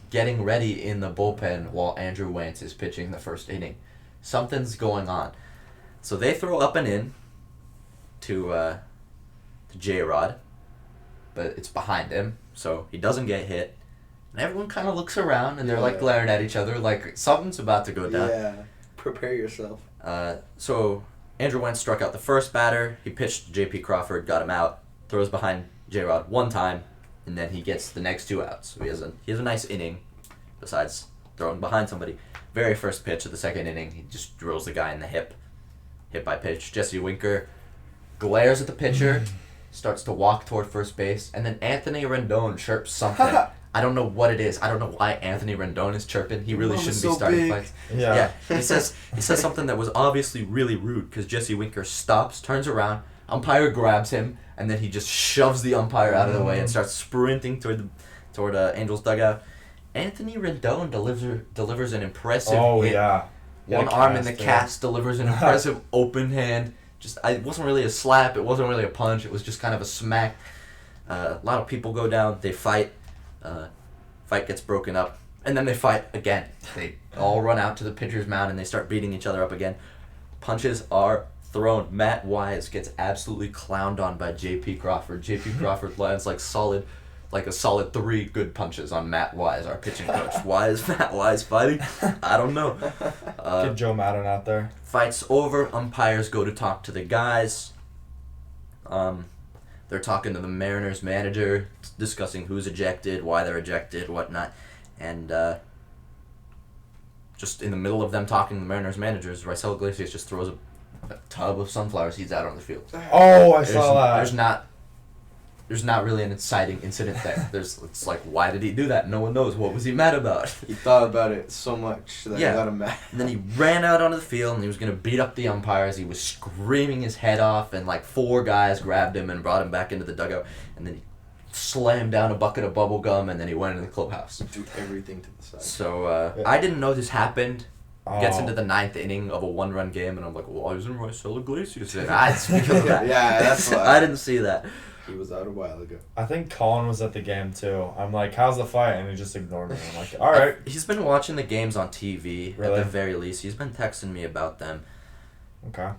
getting ready in the bullpen while Andrew Wentz is pitching the first inning. Something's going on. So they throw up and in to J-Rod, but it's behind him, so he doesn't get hit. And everyone kind of looks around, and they're like glaring at each other like something's about to go down. Yeah. Prepare yourself. So Andrew Wentz struck out the first batter. He pitched to J.P. Crawford, got him out, throws behind J-Rod one time, and then he gets the next 2 outs. So he has a nice inning, besides throwing behind somebody. Very first pitch of the second inning, he just drills the guy in the hip. Hit by pitch. Jesse Winker glares at the pitcher, starts to walk toward first base, and then Anthony Rendon chirps something. I don't know what it is. I don't know why Anthony Rendon is chirping. He really shouldn't be starting fights. Yeah. He says something that was obviously really rude because Jesse Winker stops, turns around, umpire grabs him, and then he just shoves the umpire out of the way and starts sprinting toward Angels dugout. Anthony Rendon delivers an impressive hit. Yeah. One arm in the cast, delivers an impressive open hand. It wasn't really a slap. It wasn't really a punch. It was just kind of a smack. A lot of people go down. They fight. Fight gets broken up, and then they fight again. They all run out to the pitcher's mound and they start beating each other up again. Punches are thrown. Matt Wise gets absolutely clowned on by J.P. Crawford. J.P. Crawford lands like a solid 3 good punches on Matt Wise, our pitching coach. Why is Matt Wise fighting? I don't know. Get Joe Madden out there. Fight's over. Umpires go to talk to the guys. They're talking to the Mariners manager, discussing who's ejected, why they're ejected, whatnot. And just in the middle of them talking to the Mariners managers, Raisel Iglesias just throws a tub of sunflower seeds out on the field. Oh, I saw that. There's not really an exciting incident there. It's like, why did he do that? No one knows. What was he mad about? He thought about it so much that he got him mad. And then he ran out onto the field and he was going to beat up the umpires. He was screaming his head off and like 4 guys grabbed him and brought him back into the dugout. And then he slammed down a bucket of bubble gum and then he went into the clubhouse. Do everything to the side. So I didn't know this happened. Gets into the 9th inning of a 1-run game and I'm like, well, why isn't Raisel Iglesias in? It's because of that. Yeah, that's why. I didn't see that. He was out a while ago. I think Colin was at the game too. I'm like, how's the fight? And he just ignored me. I'm like, all right. He's been watching the games on TV Really? at the very least. He's been texting me about them. Okay.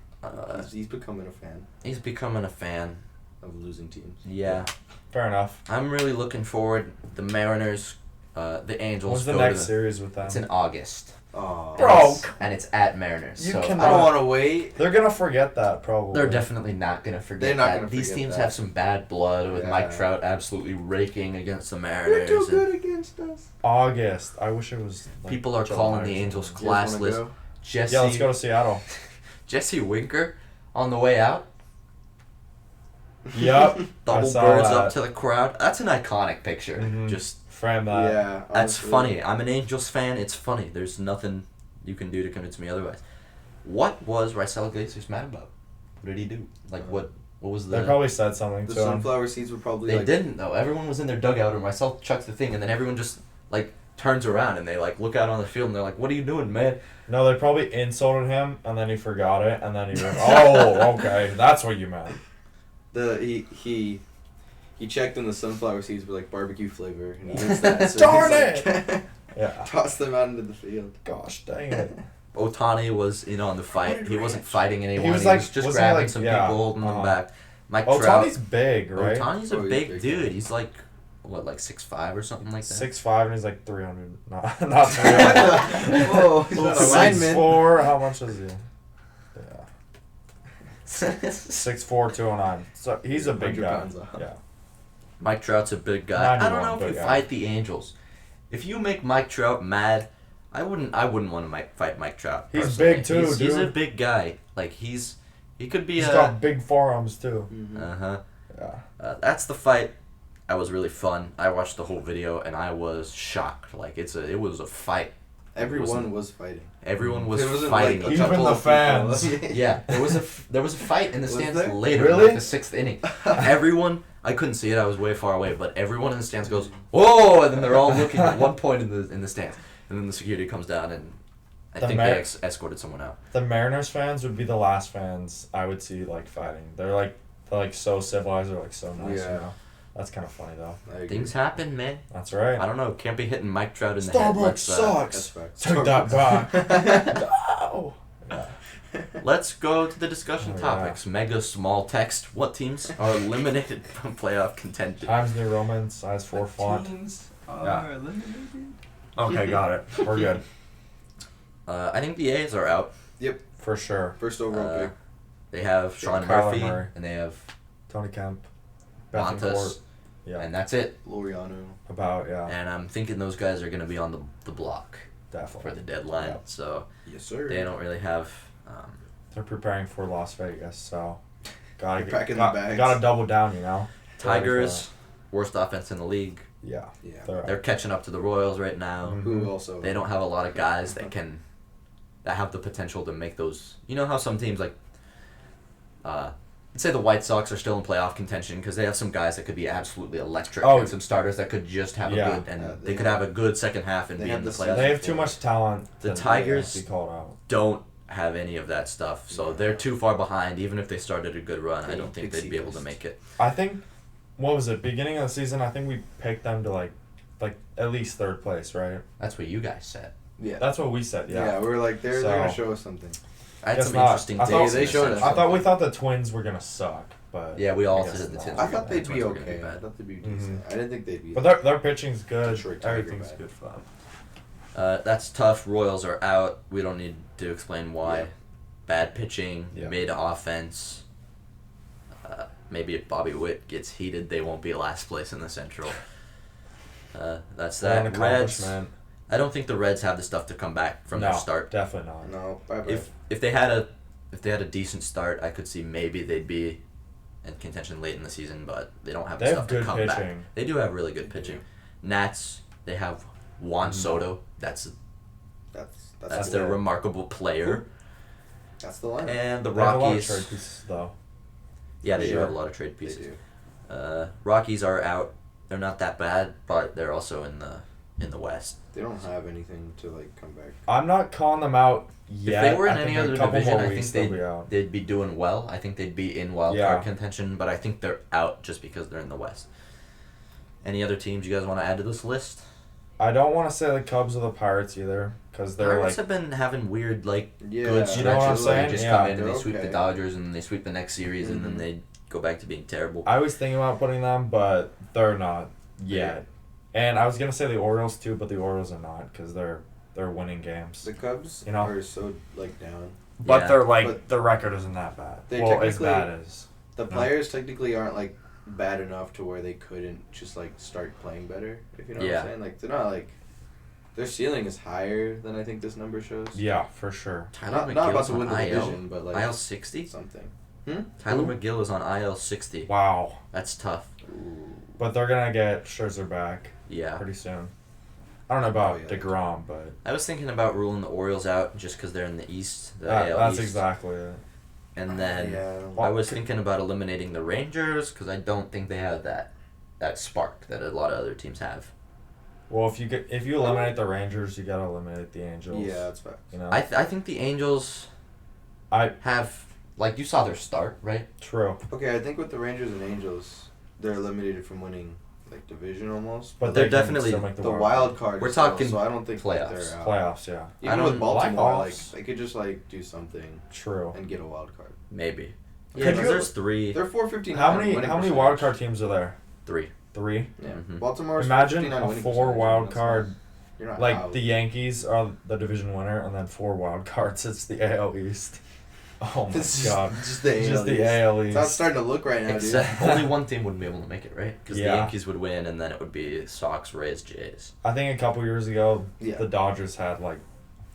He's becoming a fan He's becoming a fan. of losing teams. Yeah. Fair enough. I'm really looking forward. The Mariners, the Angels. What's the go next to series with them? It's in August. Oh, Bro. And it's at Mariners. You so can- I don't want to wait. They're gonna forget that probably. They're definitely not going to forget They're not that. gonna These forget teams that. have some bad blood with Yeah. Mike Trout absolutely raking against the They're Mariners. too and good against us. August. I wish it was. Like, people are July calling or the Angels something. You guys wanna classless. go? Jesse, Yeah, let's go to Seattle. Jesse Winker on the way out. Yep. Double saw birds that. up to the crowd. That's an iconic picture. Mhm. Just Frame that. Yeah. that's honestly. funny. I'm an Angels fan. It's funny. There's nothing you can do to convince me otherwise. What was Raisel Iglesias mad about? What did he do? Like what was the? They probably said something The to him. sunflower seeds were probably They like. didn't though. Everyone was in their dugout and Raisel chucks the thing, and then everyone just like turns around and they like look out on the field and they're like, "What are you doing, man?" No, they probably insulted him and then he forgot it and then he went, oh, okay, that's what you meant. He checked and the sunflower seeds were like barbecue flavor and he missed that. So Darn he's like, Yeah. toss them out into the field. Gosh dang it. Otani was in on the fight. He wasn't fighting anyone. He was He like- was just wasn't he grabbing like- some yeah, people, holding them uh-huh. back. Mike Oh, Trout. Tony's big, right? Otani's a Oh, he's big big, dude. yeah. He's like, what, like 6'5" or something like that? 6'5" and he's like 300. Not 300. Whoa, he's not a lineman. 6'4", how much is he? Yeah. 6'4". 6'4", 209. So he's a big 100 guy. pounds off. Yeah. Mike Trout's a big guy. I don't 91, know if but you yeah. fight the Angels. If you make Mike Trout mad, I wouldn't want to fight Mike Trout. He's personally. big too, He's a dude. big guy. Like he could be He's a. got big forearms too. Mhm. Uh-huh. Yeah. That's the fight. That was really fun. I watched the whole video and I was shocked. Like it was a fight. Everyone was fighting. Everyone was There wasn't fighting. like a each Even couple the of people. fans. Yeah, there was a fight in the Was stands there? later, Really? like the 6th inning. Everyone, I couldn't see it. I was way far away, but everyone in the stands goes, "Whoa!" And then they're all looking at one point in the stands, and then the security comes down, and I The think Mar- they escorted someone out. The Mariners fans would be the last fans I would see like fighting. They're so civilized. They're like so nice. Yeah. You know? That's kind of funny though. I agree. Things happen, man. That's right. I don't know. Can't be hitting Mike Trout in the head. Starbucks sucks. That's facts. Take that back. No. Yeah. Let's go to the discussion Oh, yeah. topics. Mega small text. What teams are eliminated from playoff contention? Times New Roman, size 4 font. Teams Yeah. eliminated. Okay, got it. We're good. I think the A's are out. For sure. First overall Uh, pick. They have Sean Kyler Murphy, Murray. and they have Tony Kemp. Montes, Bethencourt. Yeah. and that's it. Loriano. About, yeah. And I'm thinking those guys are going to be on the block. Definitely. for the deadline. Yep. So Yes, sir. they don't really have. They're preparing for Las Vegas, so gotta They're packing the bags. gotta double down, you know. Tigers, worst offense in the league. Yeah. Yeah. They're catching up to the Royals right now. Mhm. Who also? They don't have a lot of guys that have the potential to make those. You know how some teams like, let's say the White Sox are still in playoff contention because they have some guys that could be absolutely electric Oh. and some starters that could just have Yeah. a good and they could have a good second half and they be have in the the playoffs. They have too much talent. The to Tigers- be called out. Don't have any of that stuff, so they're too far behind. Even if they started a good run, I They don't think they'd be able to pixie make it. I think, what was it? Beginning of the season, I think we picked them to like at least third place, right? That's what you guys said. Yeah. That's what we said. Yeah, Yeah. we were like, they're So- gonna show us something. I had Guess some not. interesting I takes. thought- in they the showed Central. us. I thought we thought the Twins were gonna suck, but Yeah, we all I guess said the not. Twins. I were thought gonna- they'd the be Twins were gonna okay. bad. I thought they'd be decent. I didn't think they'd be. But their pitching's good. Detroit Tiger Everything's bad. good for them. That's tough. Royals are out. We don't need to explain why. Yeah. Bad pitching, Yeah. mid offense. Maybe if Bobby Witt gets heated, they won't be last place in the Central. That's An that. Reds. accomplishment. I don't think the Reds have the stuff to come back from No, their start. definitely not. No, bye-bye. If they had a decent start, I could see maybe they'd be in contention late in the season, but they don't have the They have stuff to good come back. pitching. They do have really good pitching. Nats, they have Juan Soto. That's that's their the- remarkable player. That's the line. And the They have a lot of Rockies. trade pieces, though. Yeah, they do Sure. have a lot of trade They pieces. do. Rockies are out. They're not that bad, but they're also in the West. They don't have anything to like come back. I'm not calling them out yet. If they were in I any think a other couple division, more I weeks think they'll be out. they'd be doing well. I think they'd be in wild Yeah. card contention, but I think they're out just because they're in the West. Any other teams you guys want to add to this list? I don't want to say the Cubs or the Pirates either, because they're Pirates like have been having weird Yeah, good stretches You know what I'm where saying? they just Yeah. come in and they They're sweep the okay. Dodgers and then they sweep the next series and then Mhm. they go back to being terrible. I was thinking about putting them, but they're not yet. And I was gonna say the Orioles too, but the Orioles are not because they're winning games. The Cubs You know? are so like down. But Yeah. they're like But the record isn't that bad. they Well, as technically- bad as The No. players technically aren't like bad enough to where they couldn't just like start playing better. If you know what Yeah. I'm saying, like they're not like their ceiling is higher than I think this number shows. yeah, for sure. Tyler Not about McGill's to win on the IL. division, but like IL 60? something. Tyler McGill is on IL 60. Wow. That's tough. But they're gonna get Scherzer back Yeah. pretty soon. I don't know about Oh, yeah. DeGrom, but I was thinking about ruling the Orioles out just because they're in the East, the AL that's East. exactly it. And then yeah, I was thinking about eliminating the Rangers because I don't think they have that spark that a lot of other teams have. Well, if you eliminate the Rangers, you gotta eliminate the Angels. yeah, that's fact. You know. I think the Angels have, like, you saw their start, right? True. Okay, I think with the Rangers and Angels, they're eliminated from winning like division almost. But They're they can definitely still make The wild card. We're is still, talking so I don't think that playoffs. they're out. playoffs, yeah. I Even don't with Baltimore, like playoffs. they could just like do something True. and get a wild card. Maybe. Could Yeah, because you- there's three. They're 459. How many winning wild percentage. card teams are there? Three. 3. Yeah, Mhm. Baltimore's Imagine 459 a winning 4 percentage, wild that's card. not- You're not Like out. the Yankees are the division winner, and then 4 wild cards. It's the AL East. Oh my This is god. just the AL Just the East. AL It's how it's East. starting to look right now, Except dude. only one team would be able to make it, right? Because Yeah. the Yankees would win, and then it would be Sox, Rays, Jays. I think a couple years ago, Yeah. the Dodgers had like,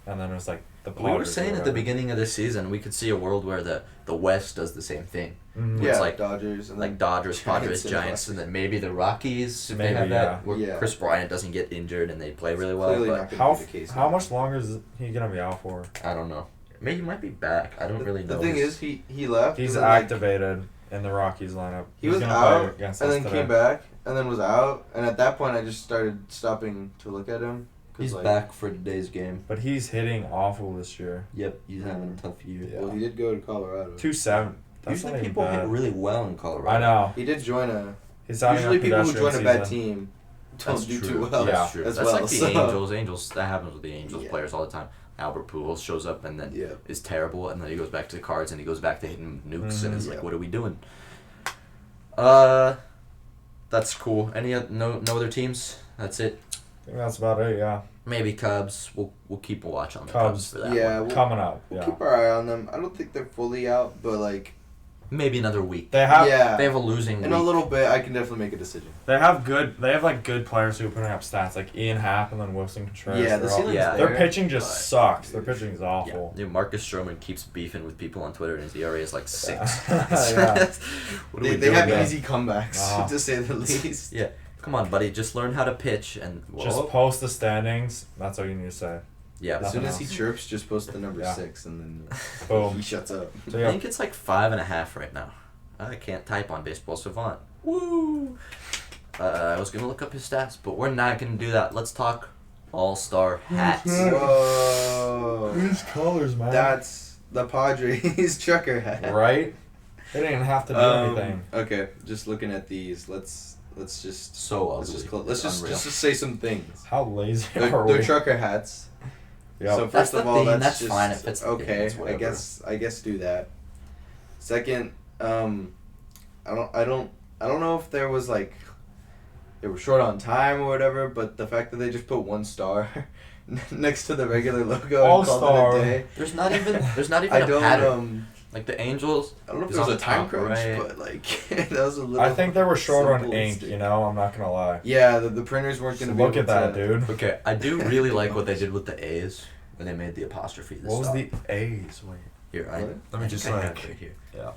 and then it was like the Padres. We were or saying at the whatever. beginning of this season, we could see a world where the West does the same thing. Mhm. Yeah, It's like- Dodgers and Like then Dodgers, Giants Padres, and Giants, and then maybe the Rockies if they Maybe, have yeah. that. Where Yeah. Chris Bryant doesn't get injured and they play really well. clearly But not going How to be the case. how now. much longer is he gonna be out for? I don't know. Maybe he might be back. I don't really know. The thing his- is, he left. He's and then, like, activated in the Rockies lineup. He He's was gonna play out against and us then today. came back and then was out, and at that point I just started stopping to look at him. 'Cause, he's like, back for today's game. But he's hitting awful this year. Yep, he's having a tough year. Yeah. Well, he did go to Colorado. 2-7. That's Usually not even people bad. hit really well in Colorado. I know. He did join a. He's having Usually a people who pedestrian join a bad season. team don't That's do true. too well. Yeah. That's true. as That's well. like the so- Angels. Angels. That happens with the Angels Yeah. players all the time. Albert Pujols shows up and then Yeah. is terrible, and then he goes back to the Cards and he goes back to hitting nukes, and it's Yeah. like, what are we doing? That's cool. Any no other teams? That's it. I think that's about it, yeah. Maybe Cubs. We'll keep a watch on the Cubs. Cubs for that Yeah, one. we'll, Coming up, we'll yeah. keep our eye on them. I don't think they're fully out, but like maybe another week. They have yeah. They have a losing In week. a little bit, I can definitely make a decision. They have good players who are putting up stats like Ian Happ and then Wilson Contreras. Yeah, the They're all- ceiling's yeah. there. Their pitching just but- sucks. Their pitching is awful. Yeah, Marcus Stroman keeps beefing with people on Twitter, and his ERA is like 6. Yeah. What are They we doing have there? easy comebacks, Uh-huh. to say the least. Yeah, come on, buddy, just learn how to pitch and Just post the standings. That's all you need to say. yeah. As soon Nothing as he else. chirps, just post the number Yeah. 6, and then he Boom. shuts up. So I yeah, think it's like 5.5 right now. I can't type on Baseball Savant. Woo! I was gonna look up his stats, but we're not gonna do that. Let's talk All-Star hats. Whoa. these colors, man. That's the Padres trucker hat. right. They didn't even have to do anything. Okay, just looking at these, let's just So ugly. let's It's unreal. just say some things. How lazy They're, are we? they're trucker hats. Yep. So That's first the of all, theme, that's that's just fine if it's the theme, okay. it's whatever. I guess do that. Second, I don't know if there was like they were short on time or whatever, but the fact that they just put 1 star next to the regular logo and called All-star. it a day. There's not even I a don't pattern. Like the Angels, I don't know if it's there was on a the time top crunch, right. but like that was a little. I think they were short on simple ink. mistake. You know, I'm not gonna lie. Yeah, the printers weren't gonna be Look able at that, to, dude. Okay, I do really like what they did with the A's when they made the apostrophe. The What was stop. the A's? Wait. Here, What? Let me I just, think I have like- it right here. Yeah.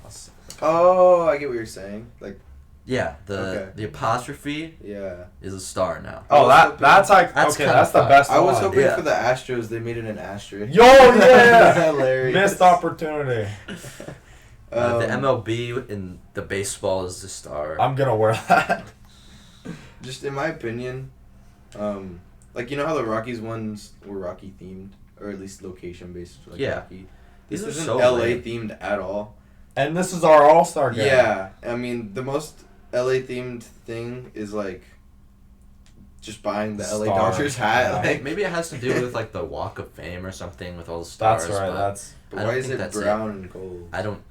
Oh, I get what you're saying. Like, Yeah, Okay. the apostrophe yeah. is a star now. Oh, was hoping- that's like That's okay. kinda That's the fun. best I was one. hoping Yeah. for the Astros. They made it an asterisk. Yo, yeah. Hilarious. Missed opportunity. The Um, MLB in the baseball is the star. I'm gonna wear that. Just in my opinion, like you know how the Rockies ones were Rocky themed, or at least location based. Like Yeah. Rocky. These This are isn't so LA lame. themed at all. And this is our All-Star game. Yeah, I mean the most LA themed thing is like just buying the LA Star. Dodgers hat. Yeah. Like, Maybe it has to do with like the Walk of Fame or something with all the stars. That's right. but That's but I don't why is think it that's brown and gold? I don't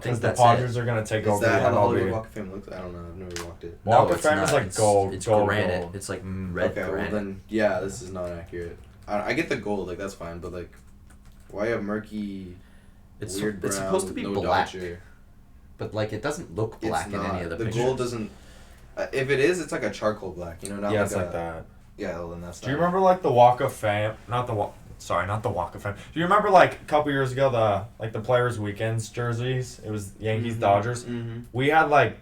think because the that's Padres it. are gonna take Is over that how the the Hollywood MLB. Walk of Fame looks? I don't know. I've never walked it. Walk of it's Fame not. is like It's- gold. It's gold, granite. gold. It's like red Okay, granite. well then, yeah, this is not accurate. I get the gold, like that's fine, but like, why a murky, it's weird brown it's supposed to with be no black, Dodger? but like it doesn't look black It's in not. any of the The pictures. gold doesn't. If it is, it's like a charcoal black, you know, not Yeah, like it's a. like that. Yeah, well then that's. Do you not- remember like the Walk of Fame? Not the Walk. Sorry, not the Walk of Fame. Do you remember like a couple years ago the Players Weekends jerseys? It was Yankees Mhm. Dodgers. Mhm. We had like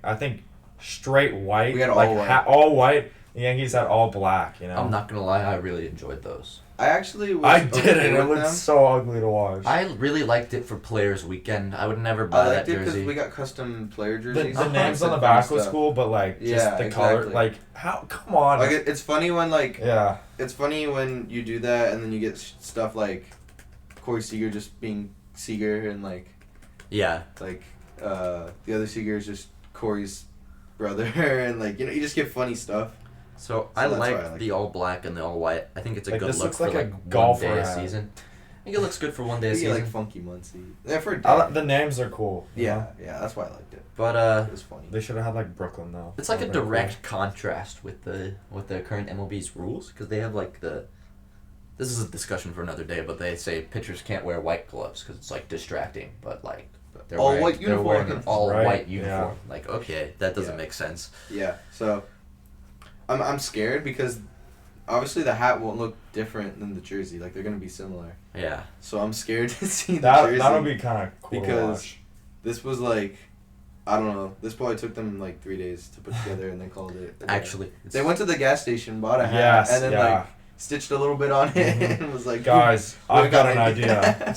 I think straight white. We had all like white. all white. The Yankees had all black. You know. I'm not gonna lie, I really enjoyed those. I actually. Was I okay didn't. It with looked them. so ugly to watch. I really liked it for Players Weekend. I would never buy I that liked it because jersey. we got custom player the jerseys. the names on the Funny back was stuff. cool, but like just Yeah, the color. exactly. Like how? Come on. Like it's funny when like yeah. it's funny when you do that and then you get stuff like Corey Seager just being Seager and like Yeah, the other Seager is just Corey's brother and like you know you just get funny stuff. so So I that's why I like like the it. all black and the all white. I think it's a Like, good this look looks for like a like 1 golfer day a hat. season. I think it looks good for 1 day a You season. get like Funky Muncie. Yeah, for a day. The names are cool. you yeah, know? yeah, that's why I liked it. But It was funny. They should have had like Brooklyn though. it's like a That would've been direct contrast with the current MLB's rules because they have like the. This is a discussion for another day, but they say pitchers can't wear white gloves because it's like distracting. But like they're All wearing, white they're wearing an uniforms. all Right, white yeah. uniform. Like okay, that doesn't Yeah. make sense. Yeah, so I'm scared because obviously the hat won't look different than the jersey. Like they're gonna be similar. Yeah. So I'm scared to see the That jersey. that'll be kind of cool to because- watch. This was like, I don't know. This probably took them like 3 days to put together and they called it. a day. Actually, They went to the gas station, bought a hat, Yes, and then yeah. like stitched a little bit on it, Mhm. and was like, Guys, "Ooh, I've got an an idea.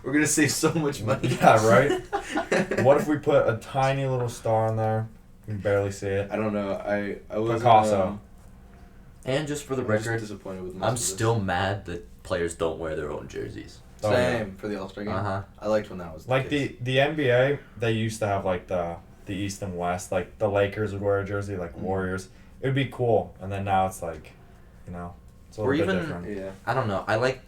We're gonna save so much money." Yeah, right? What if we put a tiny little star on there? You can barely see it. I don't know. I was Picasso. and just for the I'm just record, disappointed with. Most I'm of this. still mad that players don't wear their own jerseys. Oh, yeah. Same for the All Star game. Uh huh. I liked when that was Like case. the NBA, they used to have like the East and West. Like the Lakers would wear a jersey, like Mhm. Warriors. It would be cool, and then now it's like, you know, it's a Or little bit even- different. Yeah, I don't know. I like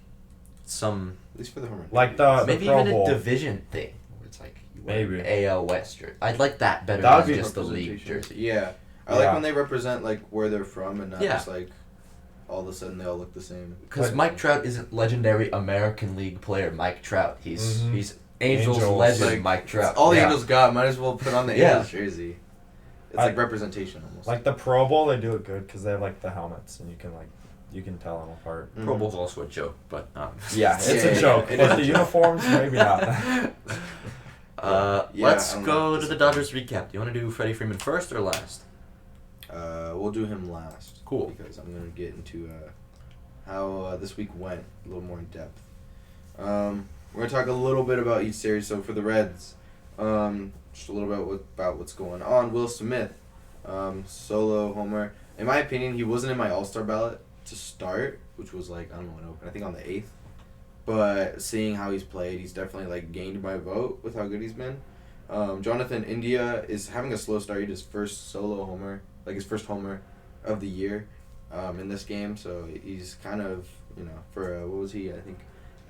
some at least for the home run. Like the maybe Pro even Bowl. a division thing where it's like you wear Maybe. an AL West jersey. I'd like that better That would than be just the league Representation. jersey. Yeah, I Yeah. like when they represent like where they're from and not Yeah. just like all of a sudden they all look the same. Because Mike Trout isn't legendary American League player Mike Trout. He's Mhm. he's Angels Angels. legend Like, Mike Trout. All the Yeah. Angels got, might as well put on the Yeah. Angels jersey. It's like representation almost. Like the Pro Bowl, they do it good because they have like the helmets and you can tell them apart. Pro Bowl's also a joke, but Yeah, it's Yeah, a yeah, joke. it But is the a joke. uniforms, maybe not. Yeah, let's I'm go not to the Dodgers recap. Do you want to do Freddie Freeman first or last? We'll do him last. Cool. Because I'm gonna get into how this week went a little more in depth. We're gonna talk a little bit about each series. So for the Reds, just a little bit about what's going on. Will Smith, solo homer. In my opinion, he wasn't in my All-Star ballot to start, which was like, I don't know when open. I think on the 8th. But seeing how he's played, he's definitely like gained my vote with how good he's been. Jonathan India is having a slow start. He did his first solo homer, like his first homer of the year, in this game. So he's kind of, for what was he? I think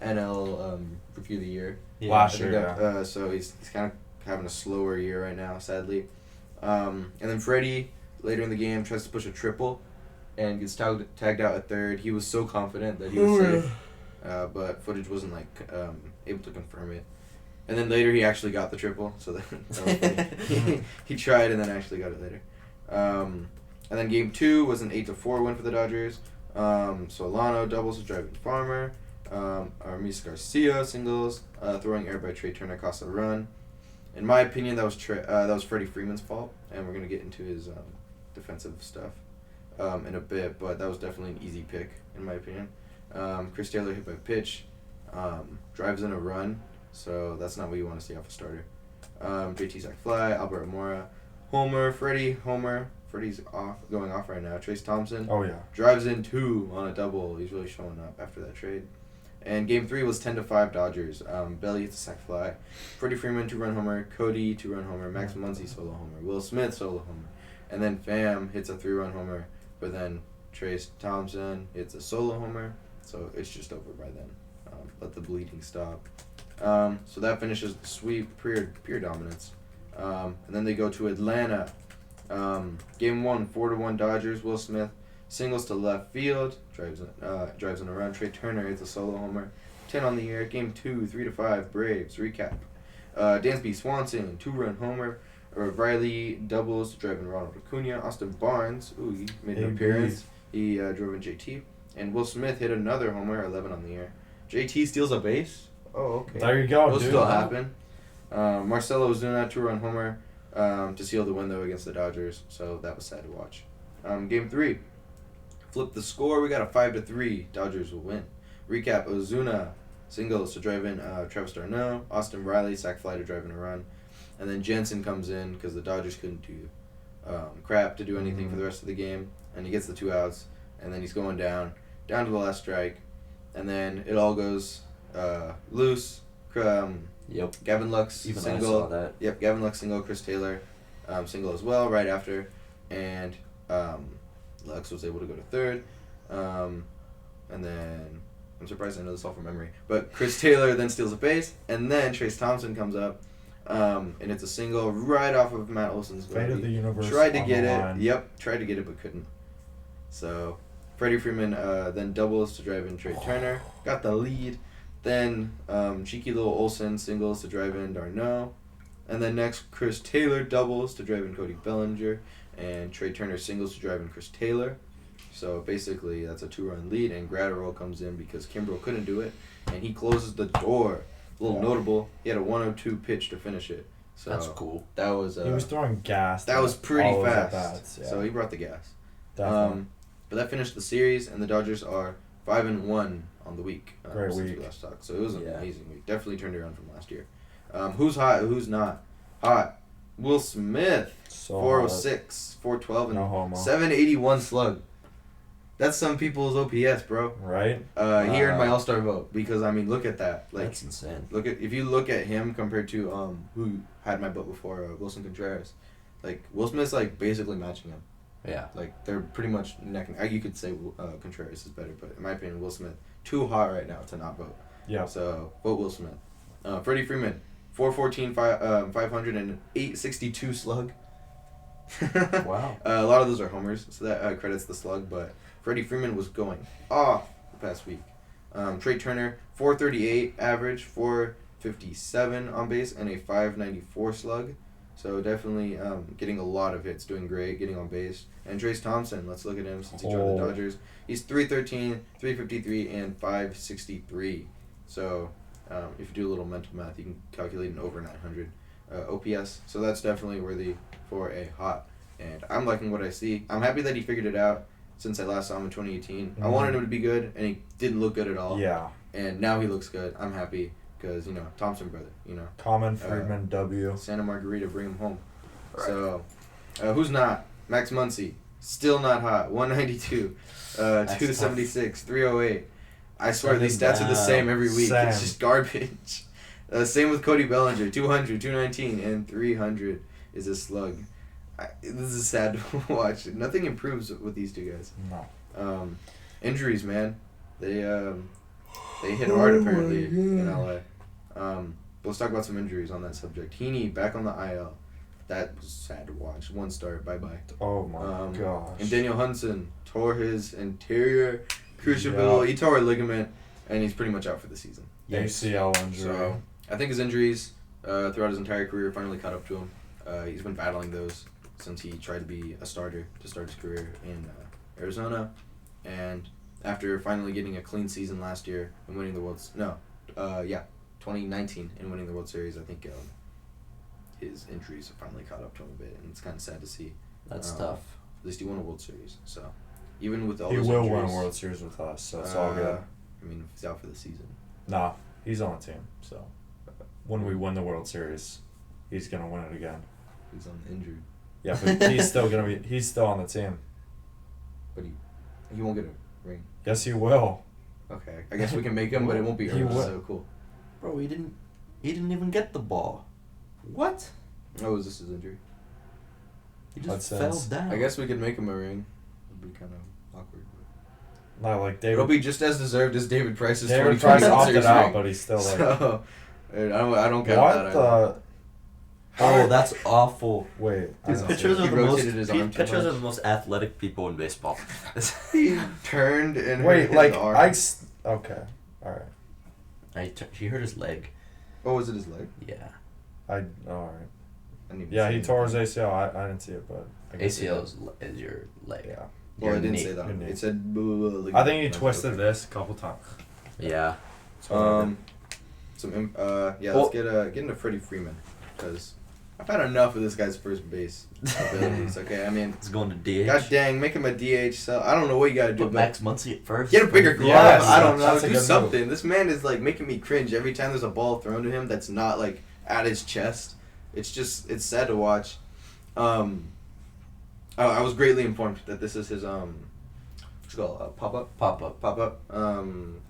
NL Rookie of the Year. Last I think year, that, so he's kind of having a slower year right now, sadly. And then Freddie, later in the game, tries to push a triple and gets tagged out at third. He was so confident that he was safe, but footage wasn't able to confirm it. And then later he actually got the triple, so that was funny. He tried and then actually got it later. And then game 2 was an 8-4 win for the Dodgers. Solano doubles to driving Farmer. Aramis Garcia singles, throwing air by Trey Turner cost a run. In my opinion, that was Freddie Freeman's fault, and we're gonna get into his defensive stuff in a bit. But that was definitely an easy pick in my opinion. Chris Taylor hit by pitch, drives in a run, so that's not what you want to see off a starter. JT sack fly, Albert Mora, homer, Freddie homer. Freddie's going off right now. Trace Thompson Oh yeah. drives in 2 on a double. He's really showing up after that trade. And game 3 was 10-5 Dodgers. Belly hits a sac fly. Freddie Freeman 2-run homer. Cody 2-run homer. Max Muncy solo homer. Will Smith solo homer. And then Pham hits a 3-run homer. But then Trace Thompson hits a solo homer. So it's just over by then. Let the bleeding stop. So that finishes the sweep. Pure dominance. And then they go to Atlanta. Game 1, 4-1 Dodgers. Will Smith singles to left field, drives in a run. Trey Turner hits a solo homer, 10 on the year. Game 2, 3-5 Braves. Recap. Dansby Swanson 2-run homer. Riley doubles to drive in Ronald Acuna. Austin Barnes, he made an appearance. He drove in JT. And Will Smith hit another homer, 11 on the year. JT steals a base. Oh, okay. There you go, It'll dude. still happen. Marcelo Ozuna 2-run homer to seal the win though against the Dodgers. So that was sad to watch. Game 3. Flip the score. We got a 5-3. Dodgers will win. Recap: Ozuna singles to drive in Travis d'Arnaud. Austin Riley sac fly to drive in a run, and then Jensen comes in because the Dodgers couldn't do crap to do anything for the rest of the game, and he gets the 2 outs, and then he's going down to the last strike, and then it all goes loose. Yep. Gavin Lux Even single. I saw that. Yep, Gavin Lux single. Chris Taylor single as well right after, and Lux was able to go to third, and then I'm surprised I know this all from memory. But Chris Taylor then steals a base, and then Trace Thompson comes up, and it's a single right off of Matt Olson's glove. Fate of the universe. Tried to on get the it. line. Yep, tried to get it but couldn't. So Freddie Freeman then doubles to drive in Trey Turner, got the lead. Then cheeky little Olsen singles to drive in d'Arnaud. And then next, Chris Taylor doubles to drive in Cody Bellinger. And Trey Turner singles to drive in Chris Taylor. So basically, that's a 2-run lead. And Gratterall comes in because Kimbrel couldn't do it. And he closes the door. A little notable, he had a 102 pitch to finish it. So That's cool. That was He was throwing gas. that was pretty all his fast. at-bats, yeah. So he brought the gas. Definitely. But that finished the series, and the Dodgers are 5-1 on the week. Great since week. we last talked. So it was an Yeah. amazing week. Definitely turned around from last year. Who's hot? Who's not hot? Will Smith, So 406, 412, and No homo. 781 slug. That's some people's OPS, bro. Right? He earned my All-Star vote because I mean, look at that. Like, That's insane. if you look at him compared to who had my vote before, Wilson Contreras, like Will Smith's like basically matching him. Yeah. Like they're pretty much neck and you could say Contreras is better, but in my opinion, Will Smith too hot right now to not vote. Yeah. So vote Will Smith. Freddie Freeman, 414, 508, 62 slug. Wow. A lot of those are homers, so that credits the slug. But Freddie Freeman was going off the past week. Trey Turner, 438 average, 457 on base, and a 594 slug. So definitely getting a lot of hits, doing great, getting on base. And Trace Thompson, let's look at him since he joined the Dodgers. He's 313, 353, and 563. So if you do a little mental math, you can calculate an over 900 OPS. So that's definitely worthy for a hot. And I'm liking what I see. I'm happy that he figured it out since I last saw him in 2018. I wanted him to be good, and he didn't look good at all. Yeah. And now he looks good. I'm happy because, Thompson brother, Common, Freeman, W. Santa Margarita, bring him home. Right. So, who's not? Max Muncy, still not hot. 192, 276, 308. I swear these stats are the same every week. Same. It's just garbage. Same with Cody Bellinger, 200, 219, and 300 is a slug. This is sad to watch. Nothing improves with these two guys. No. Injuries, man. They hit hard apparently in LA. Let's talk about some injuries on that subject. Heaney back on the IL. That was sad to watch. 1 start. Bye-bye. Oh my gosh. And Daniel Hudson tore his anterior cruciate. He tore a ligament, and he's pretty much out for the season. ACL injury. So I think his injuries throughout his entire career finally caught up to him. He's been battling those since he tried to be a starter to start his career in Arizona. And after finally getting a clean season last year and winning the 2019 and winning the World Series, I think his injuries have finally caught up to him a bit, and it's kind of sad to see. That's tough. At least he won a World Series, so even with all he those will injuries, win a World Series with us, so it's all good. I mean, if he's out for the season. Nah, he's on the team, so when we win the World Series, he's gonna win it again. He's on injured. Yeah, but he's still on the team. But he won't get a ring. Yes, he will. Okay, I guess we can make him, but it won't be He earned. will. So cool. Bro, he didn't even get the ball. What? Oh, is this his injury? He That just fell sense. down. I guess we could make him a ring. It'd be kind of awkward. Not like It'll David. be just as deserved as David Price's David 2020 Price World opted Series out, ring. but he's still like. So, I don't get What that. the? Oh, that's awful. Wait. I Dude, don't pitchers see are it. the rotated his arm too pitchers are much. the most athletic people in baseball. He turned and Wait, hurt like his arm. okay, all right. He hurt his leg. Oh, was it his leg? Yeah. All right. I didn't even Yeah, see he it. tore his ACL. I didn't see it, but I guess he ACL did. is your leg. Yeah. Well, Your it didn't knee. say that. Your knee. It said. I think he That's twisted okay. this a couple times. Yeah. Yeah, Well- let's get into Freddie Freeman, because I've had enough of this guy's first base abilities. Okay, I mean, He's going to DH. god dang, make him a DH. So I don't know what you gotta do, Put but Max Muncy at first. get a bigger glove. Yes, I don't know, that's a do good something. This man is like making me cringe every time there's a ball thrown to him that's not like at his chest. It's sad to watch. I was greatly informed that this is his what you call it, pop up. Pop up.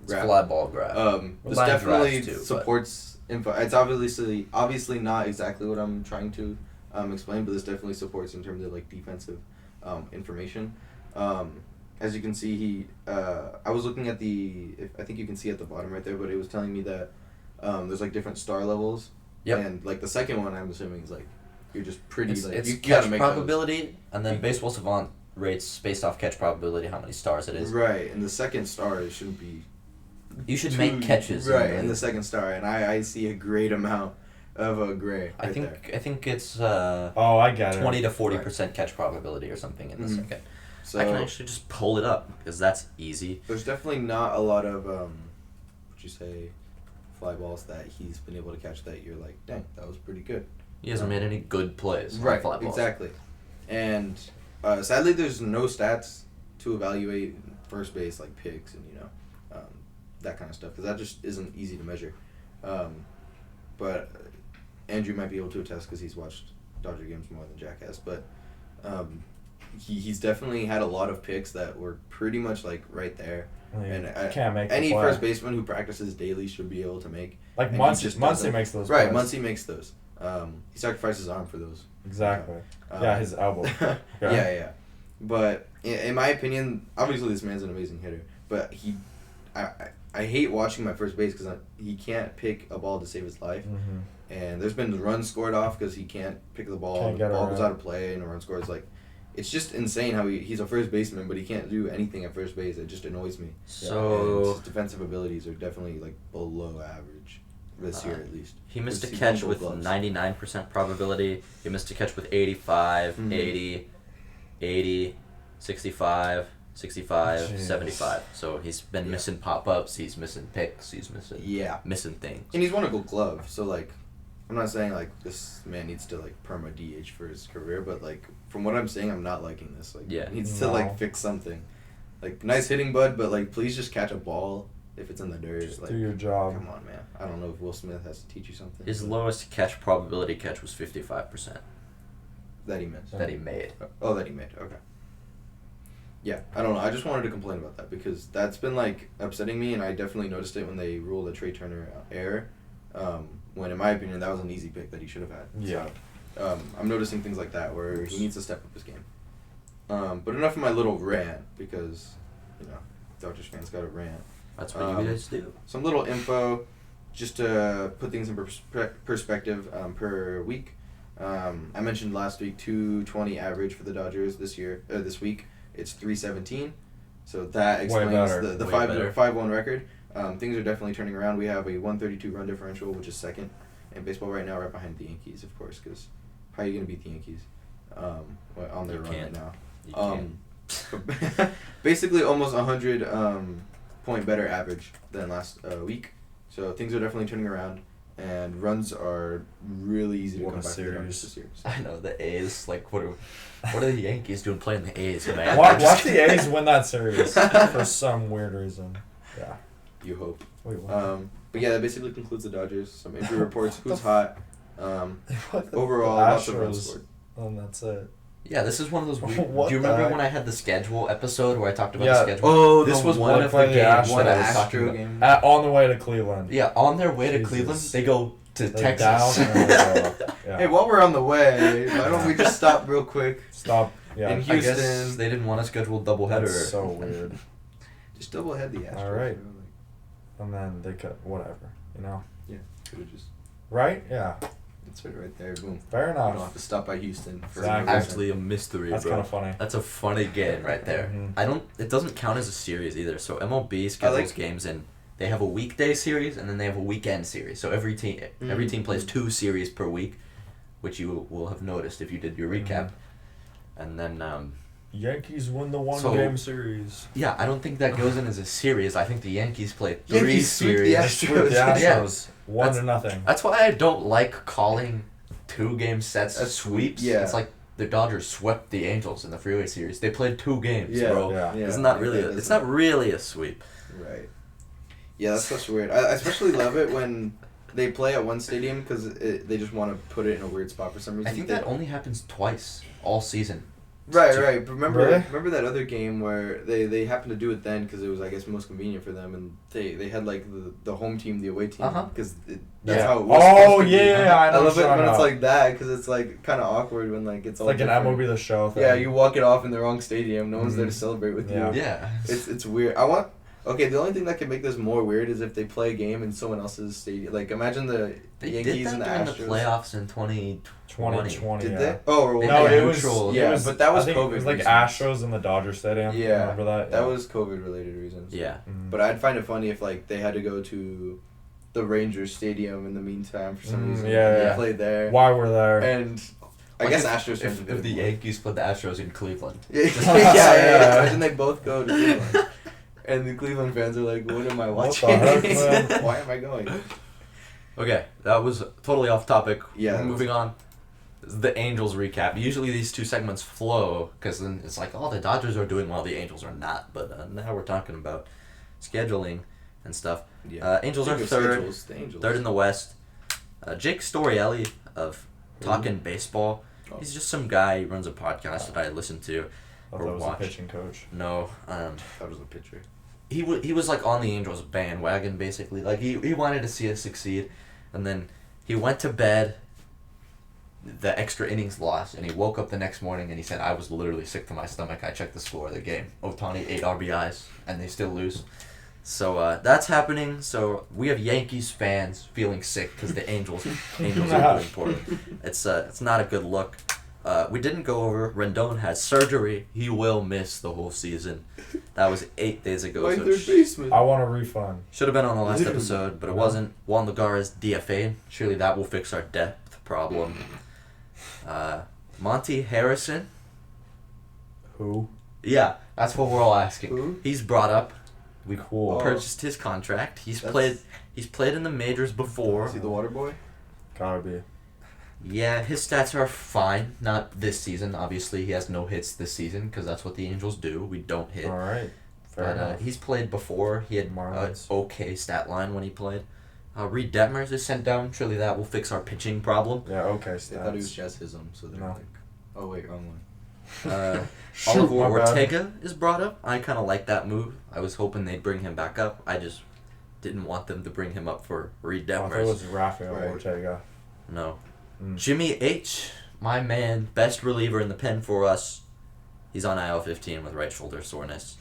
It's Grab. fly ball grab. This Line definitely drives too, but- supports info. It's obviously not exactly what I'm trying to explain, but this definitely supports in terms of like defensive information. As you can see, I was looking at I think you can see at the bottom right there, but it was telling me that there's like different star levels. Yep. And like the second one, I'm assuming is like you're just pretty It's, like it's you gotta catch make probability, and then Baseball Savant rates based off catch probability how many stars it those. is. Right, and the second star it shouldn't be. You should make catches. Right, in in the second star, and I see a great amount of a gray. I right think there. I think it's Oh, I get it. 20 to 40% catch probability or something in the Mhm. second. So I can actually just pull it up because that's easy. there's definitely not a lot of would you say, fly balls that he's been able to catch that you're like, dang, that was pretty good. He hasn't made any good plays. on Right, fly balls. exactly. And sadly, there's no stats to evaluate first base like picks and that kind of stuff because that just isn't easy to measure. But Andrew might be able to attest because he's watched Dodger games more than Jack has. But he's definitely had a lot of picks that were pretty much like right there. I mean, And you can't make any the play. first baseman who practices daily should be able to make. Like and he Muncy just Muncy doesn't. makes those Right, plays. Muncy makes those. He sacrificed his arm for those. Exactly. Um, Yeah, his elbow. yeah. But in my opinion, obviously this man's an amazing hitter. But I hate watching my first base because he can't pick a ball to save his life. Mm-hmm. And there's been runs scored off because he can't pick the ball. Can't The get ball goes around. out of play and a run score is like, it's just insane how he's a first baseman, but he can't do anything at first base. It just annoys me. And So his defensive abilities are definitely like below average this year at least. he missed a He's catch won with Gold Gloves. 99% probability. He missed a catch with 85, Mhm. 80, 80, 65, 65, Jeez. 75. So he's been Yeah. missing pop-ups, he's missing picks, he's missing things. And he's won a Gold Glove, so like, I'm not saying like this man needs to like perma DH for his career, but like from what I'm saying, I'm not liking this. Like, Yeah. he needs No. to like fix something. Like, nice hitting, bud, but like, please just catch a ball if it's in the dirt. Just Like, do your job. come on, man. I don't know if Will Smith has to teach you something. His but lowest catch probability catch was 55% that he missed. that he made. Oh, that he made. Okay. Yeah, I don't know. I just wanted to complain about that because that's been like upsetting me, and I definitely noticed it when they ruled a Trey Turner error. When in my opinion that was an easy pick that he should have had. Yeah. So, I'm noticing things like that where he needs to step up his game. But enough of my little rant because, Dodgers fans got to rant. That's what you guys do. Some little info, just to put things in perspective per week. I mentioned last week 220 average for the Dodgers this week. It's 317, so that explains better. the Way 5-1 record. Things are definitely turning around. We have a 132 run differential, which is second in baseball right now, right behind the Yankees, of course. Because how are you gonna beat the Yankees on their You run can't. right now? Basically, almost 100 point better average than last week. So things are definitely turning around, and runs are really easy to What come a back for the Dodgers series. this year. So. I know, the A's, like, what are the Yankees doing playing the A's, man? Watch the A's win that series for some weird reason. Yeah. You hope. Wait, what? But yeah, that basically concludes the Dodgers. Some injury reports. Who's hot? What the- Overall, the lots of runs Astros, scored. And that's it. Yeah, this is one of those weird... What Do you the remember heck? when I had the schedule episode where I talked about Yeah. the schedule? Oh, This the was one one of the play the games Astros. that I was talking Astro about. game. On the way to Cleveland. Yeah, on their way to Jesus. Cleveland, they go to They're Texas. down and they go up. Yeah. Hey, while we're on the way, why don't we just stop real quick? Stop. Yeah. And I guess Houston. they didn't want to schedule a doubleheader. That's so weird. Just double head the Astros. All right. you know, And then they cut whatever. could have just. Right? Yeah. It's right there. Boom. Fair You don't enough. have to stop by Houston for Exactly. no reason. Actually, a mystery, That's bro. kind of funny. That's a funny game right there. Mhm. It doesn't count as a series either. So MLB schedules games and they have a weekday series and then they have a weekend series. So every team plays 2 series per week, which you will have noticed if you did your recap. And then Yankees win the So- one-game series. yeah, I don't think that goes in as a series. I think the Yankees play 3 Yankees sweep the series. Astros. With the Yeah. Astros. 1-0. That's why I don't like calling 2-game sets That's sweeps. yeah. It's like the Dodgers swept the Angels in the Freeway series. They played 2 games, Yeah, bro. Yeah. It's not really. that It's doesn't- not really a sweep. Right. Yeah, that's such weird. I especially love it when they play at one stadium because they just want to put it in a weird spot for some reason. I think that only happens twice all season. Right. But remember, Really? remember that other game where they happened to do it then because it was, I guess, most convenient for them, and they had like the home team, the away team, Uh-huh. because that's Yeah. how it was. Oh, supposed to be. yeah, I know I love what it you're when talking it's about. like that because it's like kind of awkward when like it's all Like an different. MLB The Show thing. Yeah, you walk it off in the wrong stadium. No one's there to Mhm. celebrate with Yeah. you. Yeah. It's weird. Okay, the only thing that can make this more weird is if they play a game in someone else's stadium. Like, imagine the They Yankees did that and the during Astros. the playoffs in 2020. 2020. Did yeah. they? Oh, They No, had it was. neutral. Yeah, it was, but that was I think COVID It was like reasons. Astros in the Dodger Stadium. Yeah. Remember that? That Yeah. was COVID related reasons. Yeah. Mhm. But I'd find it funny if like they had to go to the Rangers Stadium in the meantime for some reason. yeah, and yeah. They played there. Why we're there? And I Like guess if- Astros fans would If the do it more. Yankees put the Astros in Cleveland. Yeah, Yeah. Imagine they both go to Cleveland. And the Cleveland fans are like, what am I What watching? the heck, man? Why am I going? Okay, that was totally off topic. Yeah, We're that was- moving on. This is the Angels recap. Usually these 2 segments flow because then it's like, oh, the Dodgers are doing well, the Angels are not. But now we're talking about scheduling and stuff. Angels are Speaking of third. schedules, the Angels. Third in the West. Jake Storielli of Talkin' Baseball. Oh. He's just some guy. He runs a podcast that I listen to. I thought or it was watch. a pitching coach. No, That was a pitcher. he was like on the Angels bandwagon basically. Like he wanted to see us succeed, and then he went to bed. The extra innings lost, and he woke up the next morning and he said, "I was literally sick to my stomach. I checked the score of the game. Ohtani 8 RBIs, and they still lose." So that's happening. So we have Yankees fans feeling sick because the Angels are doing poorly. It's not a good look. We didn't go over. Rendon had surgery. He will miss the whole season. That was 8 days ago. My So third baseman. I want a refund. should have been on the last Literally. episode, but it No. wasn't. Juan Lagares DFA'd. Surely that will fix our depth problem. Monty Harrison. Who? Yeah, that's what we're all asking. Who? He's brought up. We Cool. purchased his contract. He's That's- played in the majors before. Is he the water boy? Gotta be. Yeah, his stats are fine. Not this season. Obviously, he has no hits this season because that's what the Angels do. We don't hit. All right. Fair But enough. he's played before. He had an Marlins. okay stat line when he played. Reed Detmers is sent down. Surely that will fix our pitching problem. Yeah, okay, They thought he was stats. Jazz Hism, so they're No. like, oh wait, wrong one. Shoot, Oliver my bad. Ortega is brought up. I kind of like that move. I was hoping they'd bring him back up. I just didn't want them to bring him up for Reed I thought it Detmers. was Rafael Right. Ortega. No. Mm. Jimmy H, my man, best reliever in the pen for us. He's on IL 15 with right shoulder soreness.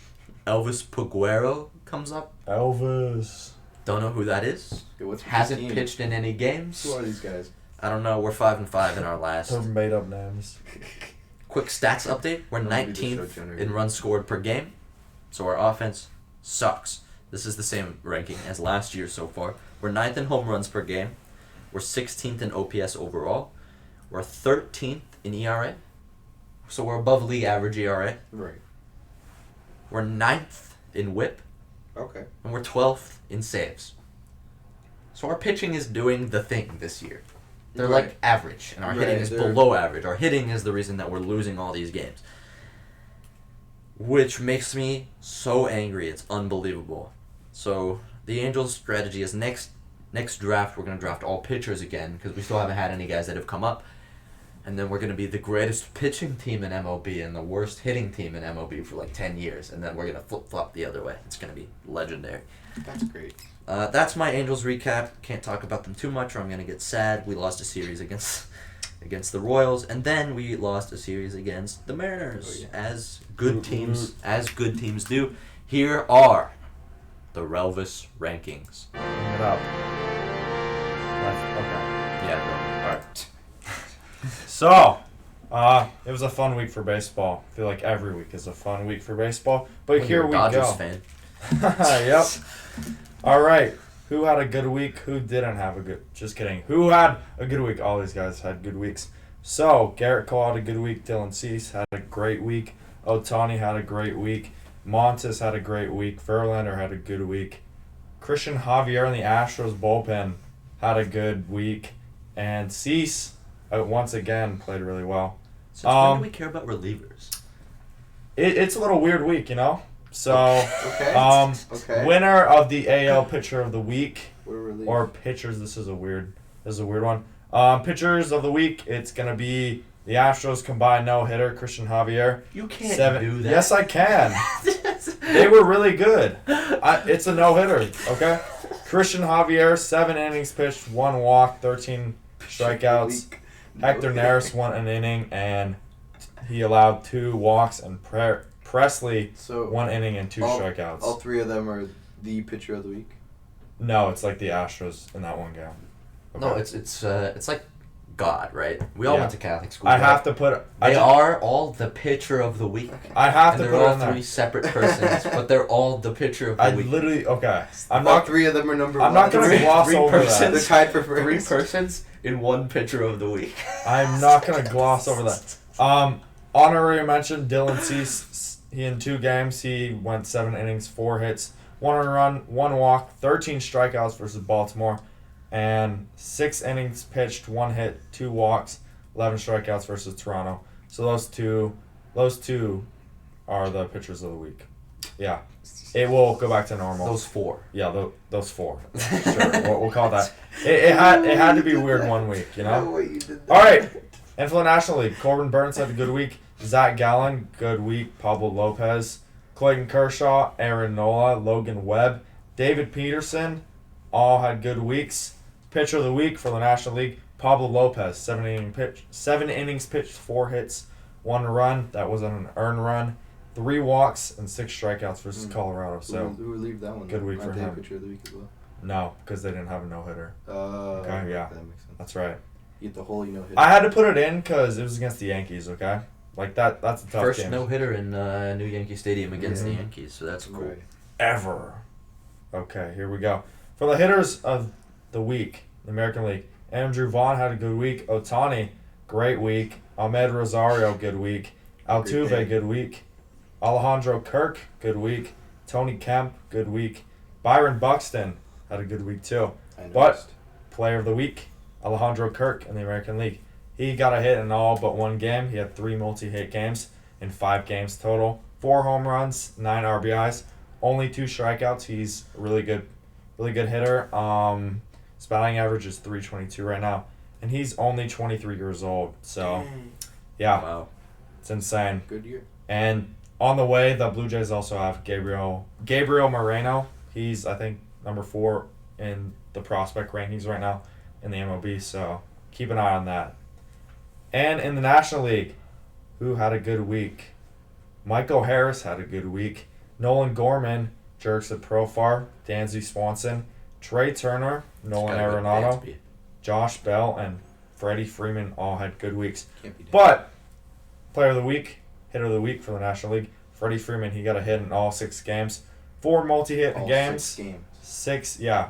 Elvis Paguero comes up. Elvis. Don't know who that is. Okay, what's with Hasn't this team? pitched in any games. Who are these guys? I don't know. We're 5-5 in our last. Those made up names. Quick stats update. We're Don't be the show 19th generator. in runs scored per game. So our offense sucks. This is the same ranking as last year so far. We're 9th in home runs per game. We're 16th in OPS overall. We're 13th in ERA. So we're above league average ERA. Right. We're 9th in whip. Okay. And we're 12th in saves. So our pitching is doing the thing this year. They're Right. like average, and our hitting Right, is they're- below average. Our hitting is the reason that we're losing all these games. Which makes me so angry. It's unbelievable. So the Angels' strategy is next draft, we're going to draft all pitchers again because we still haven't had any guys that have come up. And then we're going to be the greatest pitching team in MLB and the worst hitting team in MLB for like 10 years. And then we're going to flip-flop the other way. It's going to be legendary. That's great. That's my Angels recap. Can't talk about them too much or I'm going to get sad. We lost a series against the Royals, and then we lost a series against the Mariners. Oh, yeah. As good teams do. Here are the Relvas Rankings. Bring it up. Okay. Yeah, bro. Alright. So, it was a fun week for baseball. I feel like every week is a fun week for baseball. But When here you're a we Dodgers go. fan. Yep. All right. Who had a good week? Who didn't have a good? Just kidding. Who had a good week? All these guys had good weeks. So Garrett Cole had a good week. Dylan Cease had a great week. Otani had a great week. Montes had a great week. Verlander had a good week. Christian Javier in the Astros bullpen had a good week. And Cease, once again, played really well. Since when do we care about relievers? It's a little weird week, you know? So, Okay. Okay. winner of the AL Pitcher of the Week, What a relief. or pitchers, this is a weird one. Pitchers of the week, it's going to be the Astros combined no-hitter, Christian Javier. You can't 7. do that. Yes, I can. They were really good. It's a no-hitter, okay? Christian Javier, 7 innings pitched, 1 walk, 13 strikeouts. Hector Neris won an inning, and he allowed 2 walks, and Presley, So 1 inning and 2 all- strikeouts. all 3 of them are the pitcher of the week. No, it's like the Astros in that one game. No, it's like God, right? We all Yeah. went to Catholic school. I right? have to put. They are all the pitcher of the week. I have And to they're put all in there. 3 separate persons, but they're all the pitcher of the I week. literally okay. I'm all not. 3 of them are number I'm 1. not gonna gloss three over persons. They're that. tied for 3 first. persons in 1 pitcher of the week. I'm not gonna gloss over that. Honorary mention Dylan Cease. He in 2 games he went 7 innings, 4 hits, 1 earned run, 1 walk, 13 strikeouts versus Baltimore, and 6 innings pitched, 1 hit, 2 walks, 11 strikeouts versus Toronto. So those two are the pitchers of the week. Yeah, it will go back to normal. Those 4. Yeah, those 4. Sure, we'll call that. It had to be weird one week, you know. No way you did that. All right, and for the National League, Corbin Burns had a good week. Zach Gallen, good week. Pablo Lopez, Clayton Kershaw, Aaron Nola, Logan Webb, David Peterson, all had good weeks. Pitcher of the week for the National League, Pablo Lopez, 7 innings pitched, 4 hits, 1 run. That was an earned run. 3 walks and 6 strikeouts versus Colorado. So who relieved that one? good week Aren't for they him. pitcher of the week as well? no, because they didn't have a no hitter. Okay, yeah. that makes sense. That's right. You get the whole, hit. I had to put it in because it was against the Yankees. Okay, like that's a tough First game. no-hitter in New Yankee Stadium against the Mhm. Yankees, so that's cool. Right. Ever. Okay, here we go. For the hitters of the week, the American League, Andrew Vaughn had a good week. Otani, great week. Ahmed Rosario, good week. Altuve, day. good week. Alejandro Kirk, good week. Tony Kemp, good week. Byron Buxton had a good week too. I But noticed. player of the week, Alejandro Kirk in the American League. He got a hit in all but one game. He had 3 multi-hit games in 5 games total. 4 home runs, 9 RBIs, only 2 strikeouts. He's a really good hitter. His batting average is .322 right now, and he's only 23 years old. So, Dang. yeah, Wow. it's insane. Good year. And on the way, the Blue Jays also have Gabriel Moreno. He's, I think, number 4 in the prospect rankings right now in the MLB. So keep an eye on that. And in the National League, who had a good week? Michael Harris had a good week. Nolan Gorman, Jurickson Profar, Dansby Swanson, Trey Turner, Nolan Gotta go Arenado, Dansby. Josh Bell, and Freddie Freeman all had good weeks. Can't be done. But player of the week, hitter of the week for the National League, Freddie Freeman. He got a hit in all 6 games, 4 multi-hit All games, 6 games. 6. Yeah,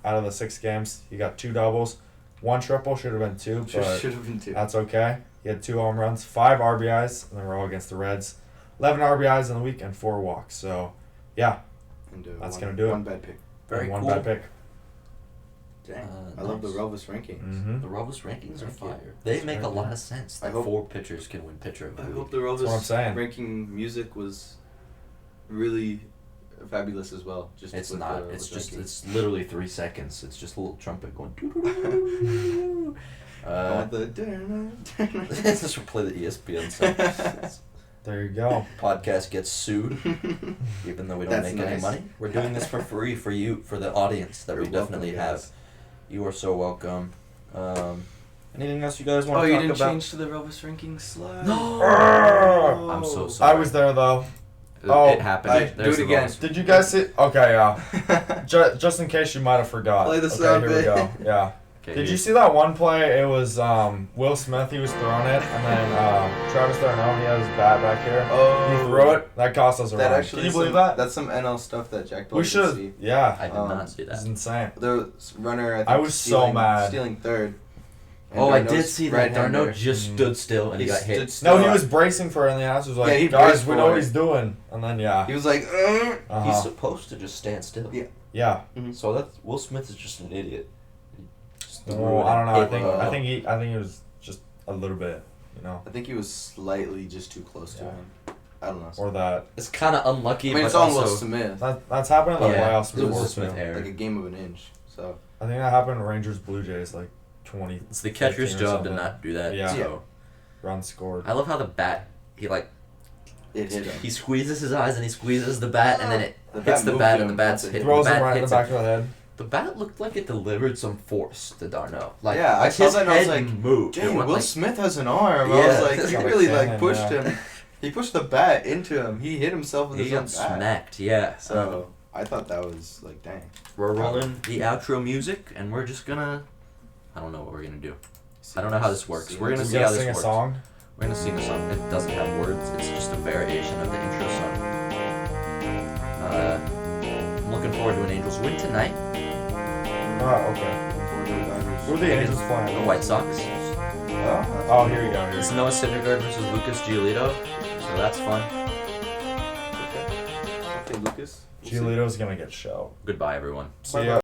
out of the 6 games, he got 2 doubles, 1 triple. Should have been 2, but Should have been 2. that's okay. He had 2 home runs, 5 RBIs, and they were all against the Reds. 11 RBIs in the week and 4 walks. So, yeah, And, that's one- gonna do it. One bad pick. Very and 1 cool. bad pick. Dang. Uh, I love the nice. Relvas Rankings. Mm-hmm. The Relvas Rankings are Thank you. fire. They That's make a very lot good. of sense I that hope- 4 pitchers can win pitcher of the I week. hope the Relvas what I'm saying. ranking music was really fabulous as well. Just It's with not. the- It's with just. rankings. It's literally 3 seconds. It's just a little trumpet going. I want the Let's just play the ESPN song. There you go. Podcast gets sued, even though we don't That's make any nice. money. We're doing this for free for you, for the audience that You're we definitely welcome, have. guys. You are so welcome. Anything else you guys want Oh, to you talk didn't about? change to the Relvas Rankings slide? No. I'm so sorry. I was there though. It Oh, happened. Alright, There's do it the again. Relvas. Did you guys see? Okay, yeah. Just in case you might have forgot. Play the okay, sound here we go. bit. Yeah. Okay, Did here. you see that one play? It was Will Smith. He was throwing it, and then Travis Darnell. He had his bat back here. Oh. He threw it. That cost us a That run. actually Can you is believe some, that? That's some NL stuff that Jack We Black didn't see. should. Yeah. I did Um, not see It's that. insane. The runner, I think, I was so stealing, mad. Stealing third. And Oh, I Darno's did see that. right-hander. Darno just Mhm. stood still and he got hit. stood still. No, he was bracing for it, and the answer was like, Yeah, he guys, braced we for know what it. he's doing. And then, yeah. He was like, Uh-huh. He's supposed to just stand still. Yeah. Yeah. So that's Will Smith is just an idiot. He just threw Well, it I don't know. I and think hit it. I think he was just a little bit, you know, I think he was slightly just too close to Yeah. him. I don't know. or that. It's kind of unlucky, I mean, but it's on also Will Smith. That's happened in the yeah, playoffs it was before a Smith too. error. Like a game of an inch. So I think that happened in Rangers Blue Jays like 20. It's the catcher's 15 or job to something. not do that. Yeah. So Runs scored. I love how the bat he it hit him. he squeezes his eyes and he squeezes the bat and then it The hits bat the moved bat him and the bat's once it hit. Throws the him bat right in the hits back him. of the head. The bat looked like it delivered some force to Darno. Like, Yeah, I like saw his that and I was head like, moved. It Dang, went Will like- Smith has an arm. Yeah. I was like, he Like really cannon, like pushed yeah. him. He pushed the bat into him. He hit himself with he his own got bat. smacked. Yeah. So I thought that was like, dang. We're rolling the outro music and we're just gonna. I don't know what we're gonna do. I don't know how this works. We're gonna We see how gotta this sing a works. song. We're gonna sing a song. It doesn't have words. It's just a variation of the intro song. I'm looking forward to an Angels win tonight. Oh, okay. Who are the Angels The playing? White Sox. Oh, here you go. Here It's you go. Noah Syndergaard versus Lucas Giolito, so that's fun. Okay, Lucas. We'll see. Giolito's gonna get shelled. Goodbye, everyone. See ya.